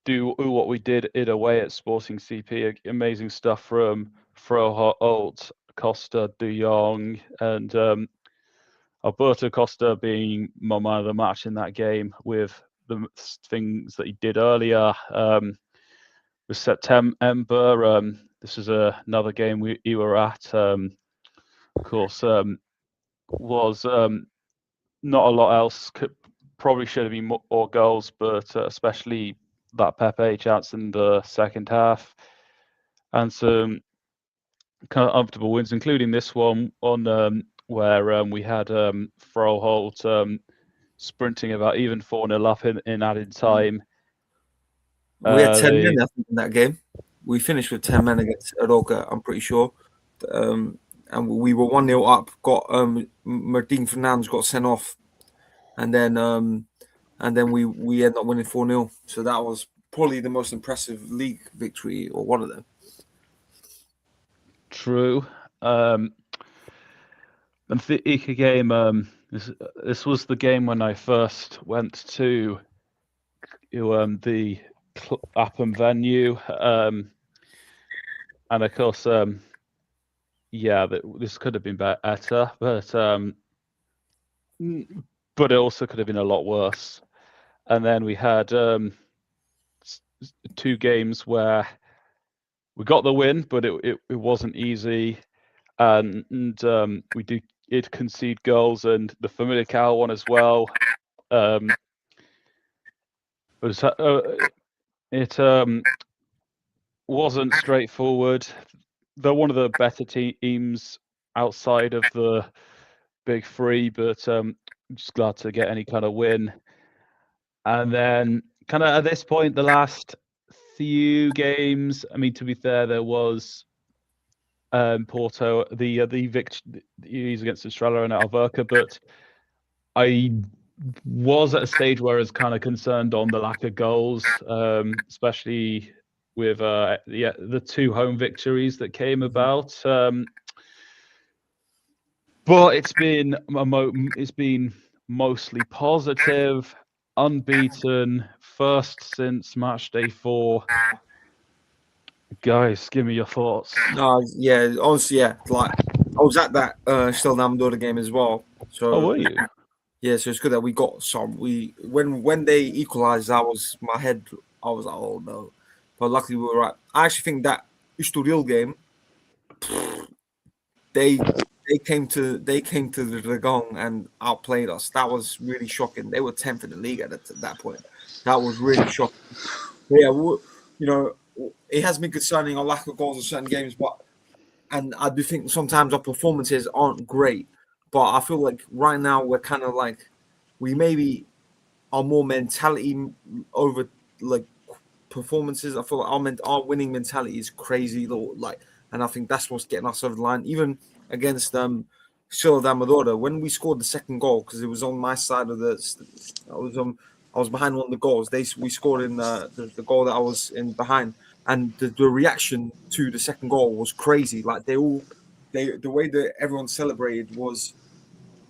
do what we did it away at Sporting CP. Amazing stuff from Froholt, Costa, De Jong, and Alberto Costa being my man of the match in that game with the things that he did earlier. With September, this is another game we were at. Of course, was not a lot else. Probably should have been more goals, but especially that Pepe chance in the second half, and some kind of comfortable wins, including this one on where we had Froholt sprinting about even 4-0 up in added time. We had 10 men, I think, in that game. We finished with 10 men against Aroca, I'm pretty sure. And we were 1-0 up. Got Martin Fernandes got sent off, and then we ended up winning 4-0. So that was probably the most impressive league victory, or one of them. True. And the Ica game, this was the game when I first went to the Appam venue, and of course, this could have been better, but it also could have been a lot worse. And then we had 2 games where we got the win, but it wasn't easy, and we did concede goals, and the Famalicão one as well. It wasn't straightforward. They're one of the better teams outside of the big 3, but I'm just glad to get any kind of win. And then kind of at this point, the last few games, I mean, to be fair, there was Porto, the victories against Estrella and Alverca, but I was at a stage where I was kind of concerned on the lack of goals, especially with the 2 home victories that came about. But it's been mostly positive, unbeaten, first since match day 4. Guys, give me your thoughts. Yeah, honestly, yeah. Like, I was at that Stel game as well. So, were you? Yeah, so it's good that we got some. When they equalized, I was like, oh no. But luckily we were right. I actually think that Estoril game, they came to the Dragon and outplayed us. That was really shocking. They were 10th in the league at that point. That was really shocking. But yeah, it has been concerning our lack of goals in certain games, and I do think sometimes our performances aren't great. But I feel like right now we're kind of like, we maybe are more mentality over like performances. I feel like our winning mentality is crazy, and I think that's what's getting us over the line. Even against Ciudad Amadora, when we scored the second goal, because it was on my side of I was behind one of the goals. We scored in the goal that I was in behind, and the reaction to the second goal was crazy. Like the way that everyone celebrated was,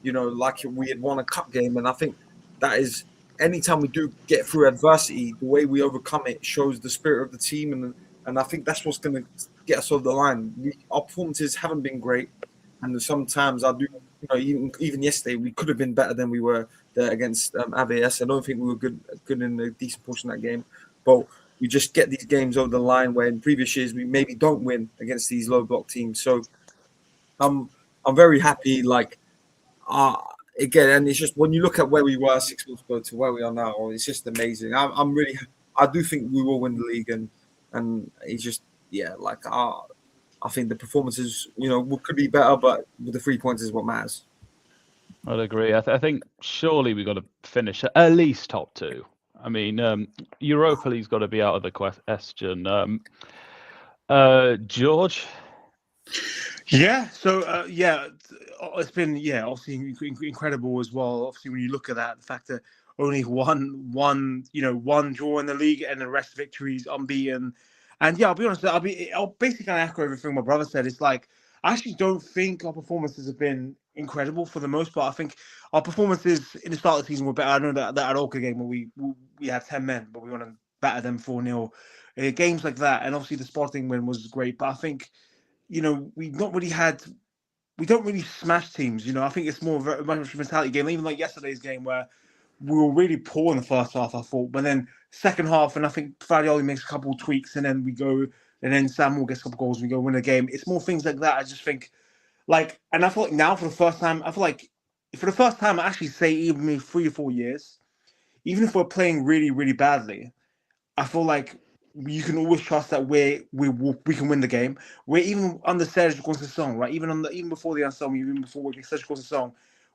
like we had won a cup game. And I think that is, anytime we do get through adversity, the way we overcome it shows the spirit of the team, and I think that's what's going to get us over the line. Our performances haven't been great, and sometimes I do, even yesterday we could have been better than we were there against ABS. I don't think we were good in a decent portion of that game, but we just get these games over the line where in previous years we maybe don't win against these low block teams. So I'm very happy. Again, and it's just when you look at where we were 6 months ago to where we are now, it's just amazing. I do think we will win the league, and it's just, I think the performances, could be better, but the 3 points is what matters. I'd agree. I think surely we've got to finish at least top 2. I mean, Europa League's got to be out of the question. George? Yeah. So it's been obviously incredible as well. Obviously, when you look at that, the fact that only one draw in the league and the rest victories, unbeaten. And yeah, I'll be honest. I'll basically kind of echo everything my brother said. It's like I actually don't think our performances have been incredible for the most part. I think our performances in the start of the season were better. I know that Aroca game where we had 10 men, but we want to batter them 4-0. Games like that, and obviously the Sporting win was great. But I think we don't really smash teams. I think it's more of a mentality game. Even like yesterday's game where we were really poor in the first half, I thought, but then second half, and I think Farioli makes a couple of tweaks, and then we go, and then Samuel gets a couple of goals, and we go win the game. It's more things like that. I just think, and I feel like now for the first time, I actually say even 3 or 4 years, even if we're playing really, really badly, I feel like you can always trust that we can win the game. We're even under Sergio Conceição, right? Even before the Anselmo, even before Sergio Conceição,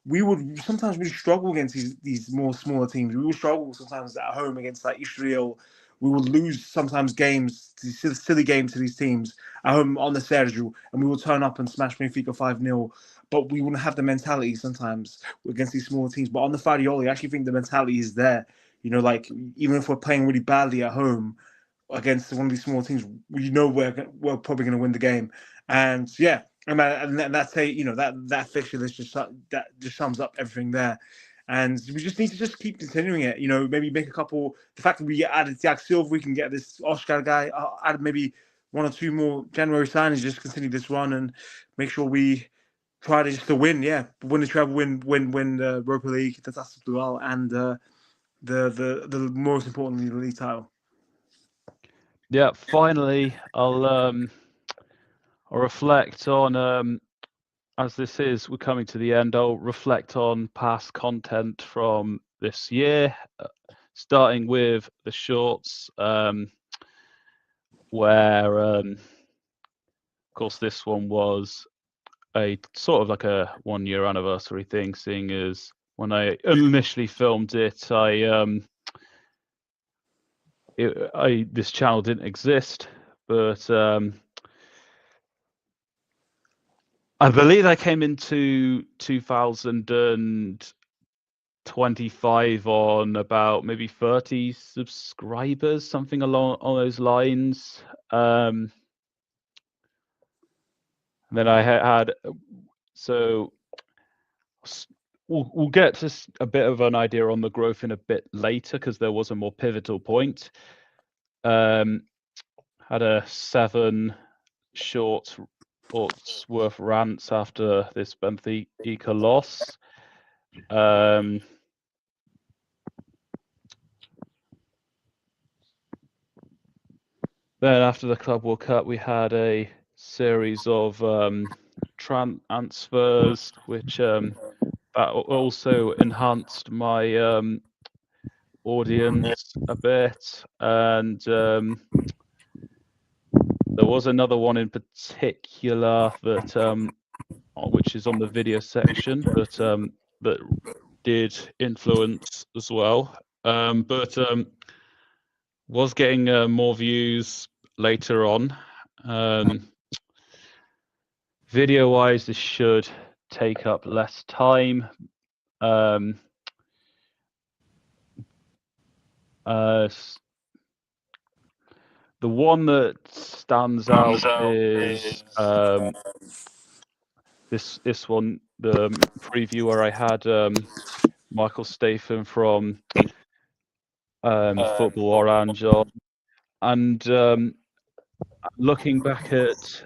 we would sometimes really struggle against these more smaller teams. We would struggle sometimes at home against like Israel. We would lose sometimes games, these silly games to these teams at home on the Sergio, and we will turn up and smash Benfica 5-0. But we wouldn't have the mentality sometimes against these smaller teams. But on the Farioli, I actually think the mentality is there. Like even if we're playing really badly at home against one of these small teams, we're probably going to win the game. And yeah, and that's that fixture list that just sums up everything there. And we just need to just keep continuing it. Maybe make a couple. The fact that we added Thiago Silva, we can get this Oscar guy. Add maybe 1 or 2 more January signings. Just continue this run and make sure we try to win. Yeah, win the treble, win the Europa League, that's as well, and the most importantly the league title. Yeah, finally, I'll reflect on as we're coming to the end. I'll reflect on past content from this year, starting with the shorts, where of course this one was a sort of like a 1-year anniversary thing, seeing as when I initially filmed it, this channel didn't exist, but I believe I came into 2025 on about maybe 30 subscribers, something along those lines. And then I had so we'll get to a bit of an idea on the growth in a bit later, because there was a more pivotal point. Had a 7 short worth rants after this Benfica loss. Then after the Club World Cup, we had a series of transfers, which that also enhanced my audience a bit. And there was another one in particular that which is on the video section, but that did influence as well. But was getting more views later on. Video wise, this should take up less time. The one that stands out is this one, the preview where I had Michael Statham from Football Orange on, and looking back at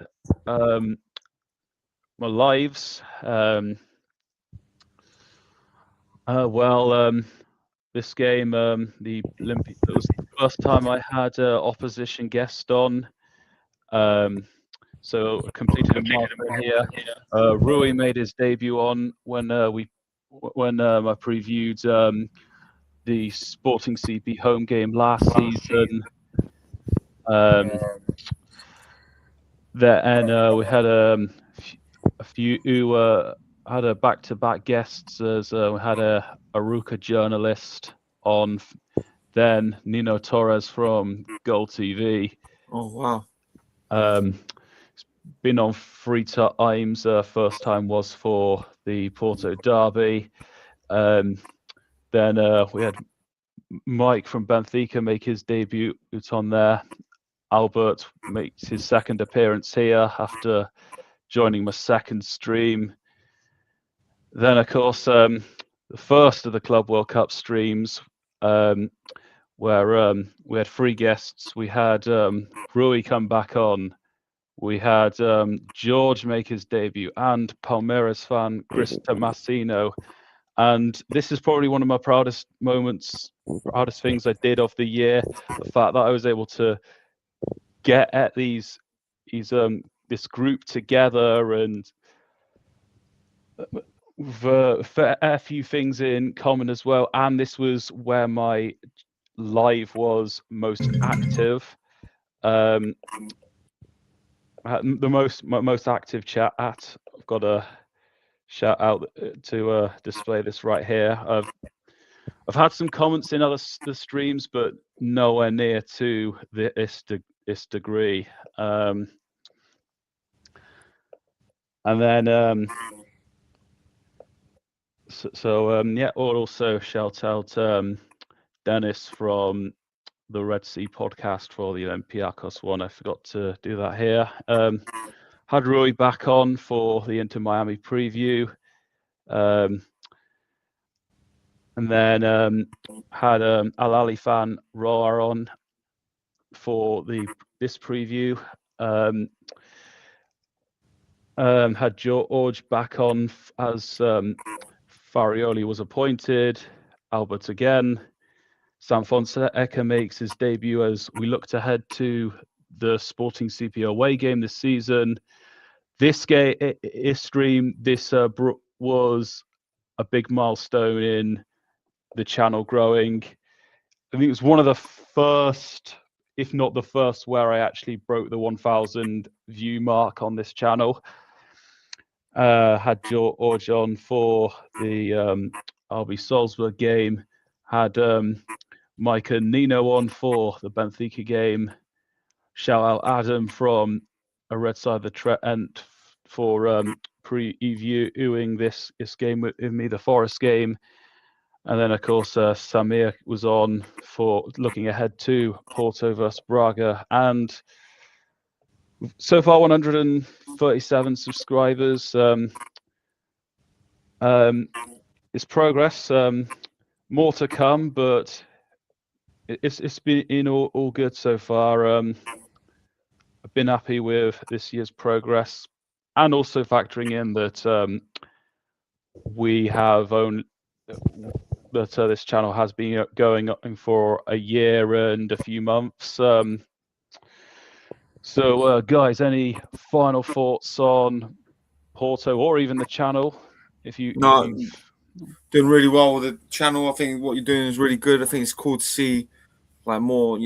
my lives, this game, the Olympic, it was the first time I had an opposition guest on. So completed a milestone here. Rui made his debut on when I previewed the Sporting CP home game last season. We had a few who had a back-to-back guests, as we had a Aruca journalist on then Nino Torres from Goal TV. Oh wow! It's been on 3 times. First time was for the Porto derby. Then we had Mike from Benfica make his debut on there. Albert makes his second appearance here after joining my second stream. Then, of course, the first of the Club World Cup streams, where we had 3 guests. We had Rui come back on. We had George make his debut and Palmeiras fan Chris Tomasino. And this is probably one of my proudest things I did of the year. The fact that I was able to get at this group together and for a few things in common as well. And this was where my live was most active. The most active chat at. I've got a shout out to display this right here. I've had some comments in the streams, but nowhere near to this degree. And then yeah, also shout out Dennis from the Red Sea podcast for the Olympiacos one. I forgot to do that here. Had Rui back on for the Inter Miami preview. And then had Al Ali fan Roar on for this preview. Had George back on as Farioli was appointed. Albert again. Sam Fonseca makes his debut as we looked ahead to the Sporting CP away game this season. This stream was a big milestone in the channel growing. I think it was one of the first, if not the first, where I actually broke the 1,000 view mark on this channel. Had George on for the RB Salzburg game. Had Mike and Nino on for the Benfica game. Shout out Adam from a Red Side of the Trent for previewing this game with me, the Forest game. And then, of course, Samir was on for looking ahead to Porto versus Braga. And so far, 137 subscribers. It's progress. More to come, but it's been all good so far. I've been happy with this year's progress, and also factoring in that we have this channel has been going for a year and a few months. So, guys, any final thoughts on Porto or even the channel? Doing really well with the channel. I think what you're doing is really good. I think it's cool to see like more,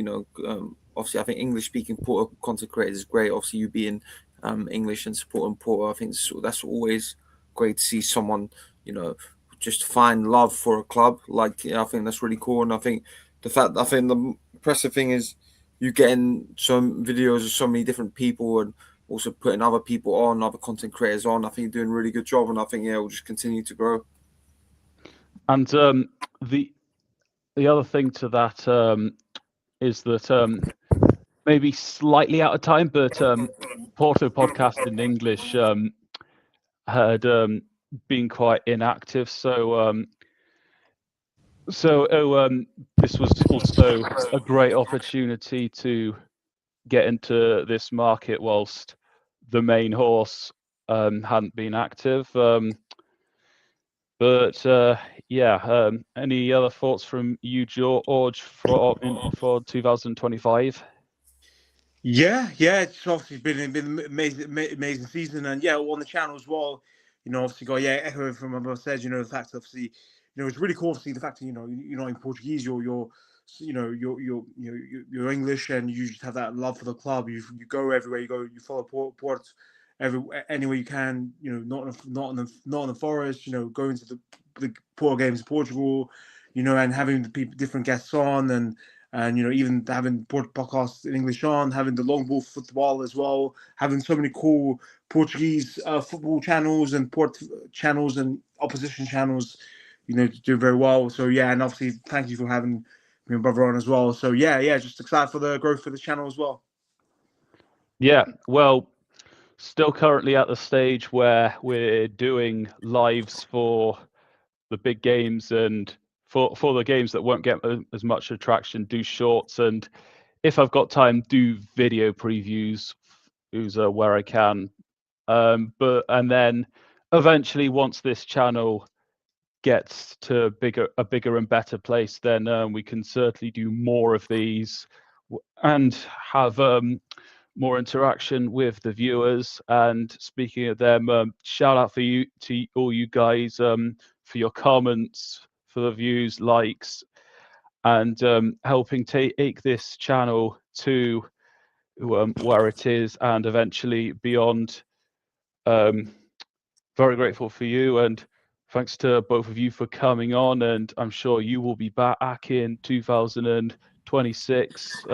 obviously I think English speaking Porto content creators is great. Obviously you being English and supporting Porto, I think that's always great to see someone, just find love for a club. Like, I think that's really cool. And I think the impressive thing is you getting some videos of so many different people and also putting other people on, other content creators on. I think you're doing a really good job, and I think we'll just continue to grow. And the other thing to that is that maybe slightly out of time, but Porto podcast in English had been quite inactive. So this was also a great opportunity to get into this market whilst the main horse hadn't been active. Any other thoughts from you, George, for 2025? Yeah, it's obviously been an amazing season, and on the channel as well. Obviously got echoing from what I said. The fact obviously, it's really cool to see the fact that you're not in Portuguese, you're English, and you just have that love for the club. You go everywhere you go, you follow Porto anywhere you can. Not in the forest. Going to the Porto games in Portugal. and having the different guests on, and even having podcasts in English on, having the long ball football as well, having so many cool Portuguese football channels and port channels and opposition channels, do very well. So yeah, and obviously thank you for having me and brother on as well. So yeah, just excited for the growth of the channel as well. Yeah, well, still currently at the stage where we're doing lives for the big games, and for the games that won't get as much attraction, do shorts, and if I've got time, do video previews where I can. And then eventually, once this channel gets to a bigger and better place, then we can certainly do more of these and have more interaction with the viewers. And speaking of them, shout out to all you guys for your comments, for the views, likes, and helping take this channel to where it is and eventually beyond. Very grateful for you, and thanks to both of you for coming on, and I'm sure you will be back in 2026.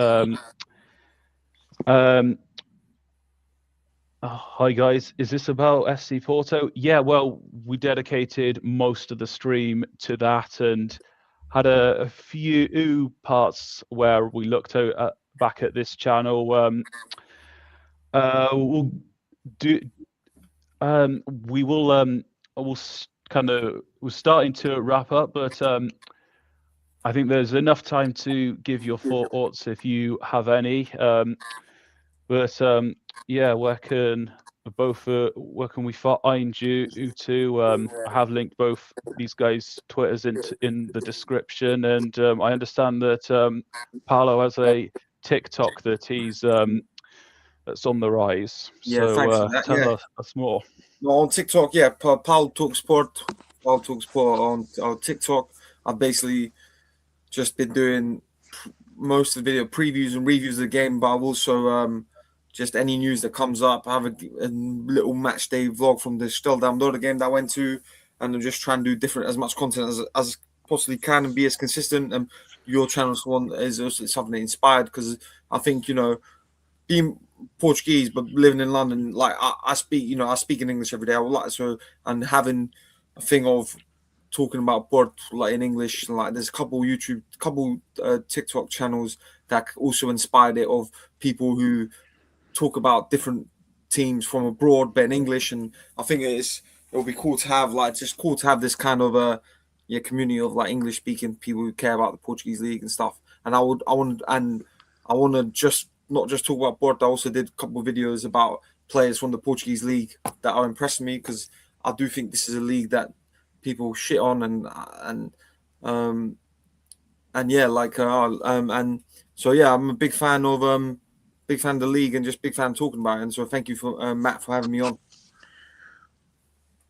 Hi guys, is this about SC Porto? Yeah, well, we dedicated most of the stream to that and had a few parts where we looked back at this channel. We'll do. We will. We'll we're starting to wrap up, but I think there's enough time to give your thoughts if you have any. But yeah, where can we find you to? I have linked both these guys' Twitters in the description, and I understand that Paolo has a TikTok that he's that's on the rise. Yeah, So thanks for that. tell Yeah, us more. on TikTok, yeah, Paul Talk Sport, Paul Talk Sport on TikTok. I've basically just been doing most of the video previews and reviews of the game, but I've also just any news that comes up. I have a little match day vlog from the Still Down the game that I went to, and I'm just trying to do as much content as possibly can and be as consistent. And your channel's one is also something that inspired, because I think being Portuguese but living in London, like I speak, I speak in English every day. I would like and having a thing of talking about Porto like in English, like there's a couple TikTok channels that also inspired it, of people who talk about different teams from abroad but in English. And I think it'll be cool to have this kind of a community of like English speaking people who care about the Portuguese league and stuff. And I want to just not just talk about Porto. I also did a couple of videos about players from the Portuguese league that are impressing me, because I do think this is a league that people shit on, and so yeah, I'm a big fan of the league and just big fan of talking about it. And so thank you for Matt for having me on.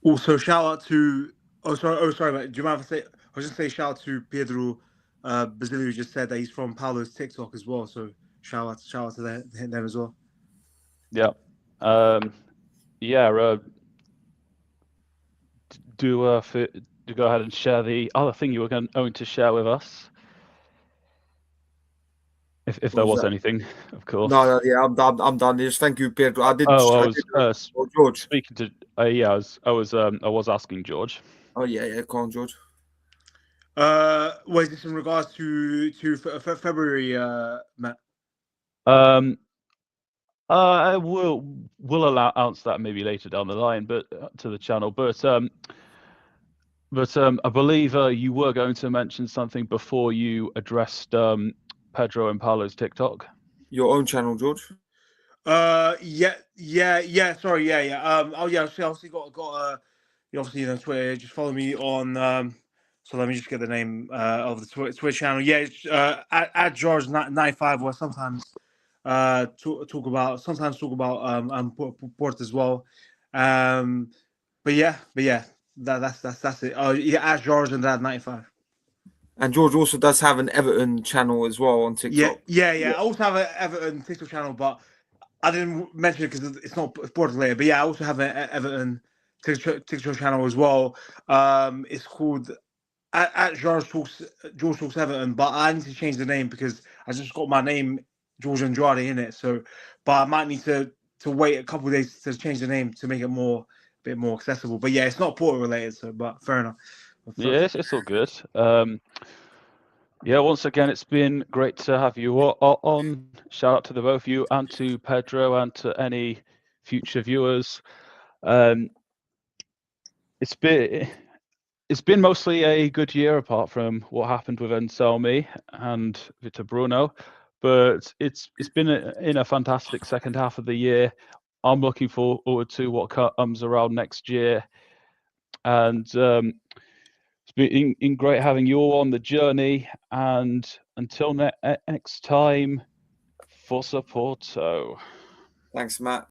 Also, shout out to sorry, mate. Do you mind if I say? I was just say shout out to Pedro Basilio, who just said that he's from Paolo's TikTok as well. So shout out to them as well. Yeah. Do go ahead and share the other thing you were going to share with us, if there was anything, of course. No, yeah, I'm done. Just thank you, Pedro. I was George speaking to. I was asking George. Oh yeah, go on, George. Was this in regards to February, Matt? I will announce that maybe later down the line, but to the channel. But I believe you were going to mention something before you addressed Pedro and Paolo's TikTok. Your own channel, George. Yeah. Sorry, yeah. Oh yeah. So obviously got you obviously Twitter. Just follow me on. So let me just get the name of the Twitter channel. Yeah, it's at George95, where sometimes talk about Port as well. But yeah, that's it. Oh yeah, at George and that 95. And George also does have an Everton channel as well on TikTok. Yeah. I also have an Everton TikTok channel, but I didn't mention it because it's not Porto related. But yeah, I also have an Everton TikTok channel as well. It's called at George Talks Everton, but I need to change the name because I just got my name George Andrade in it. So, but I might need to wait a couple of days to change the name to make it a bit more accessible. But yeah, it's not Porto related. So, but fair enough. Yeah, it's all good. Yeah, once again, it's been great to have you on. Shout out to the both of you and to Pedro and to any future viewers. It's been mostly a good year apart from what happened with Anselmi and Victor Bruno, but it's been in a fantastic second half of the year. I'm looking forward to what comes around next year, and it's been great having you all on the journey. And until next time, Forza Porto. Thanks, Matt.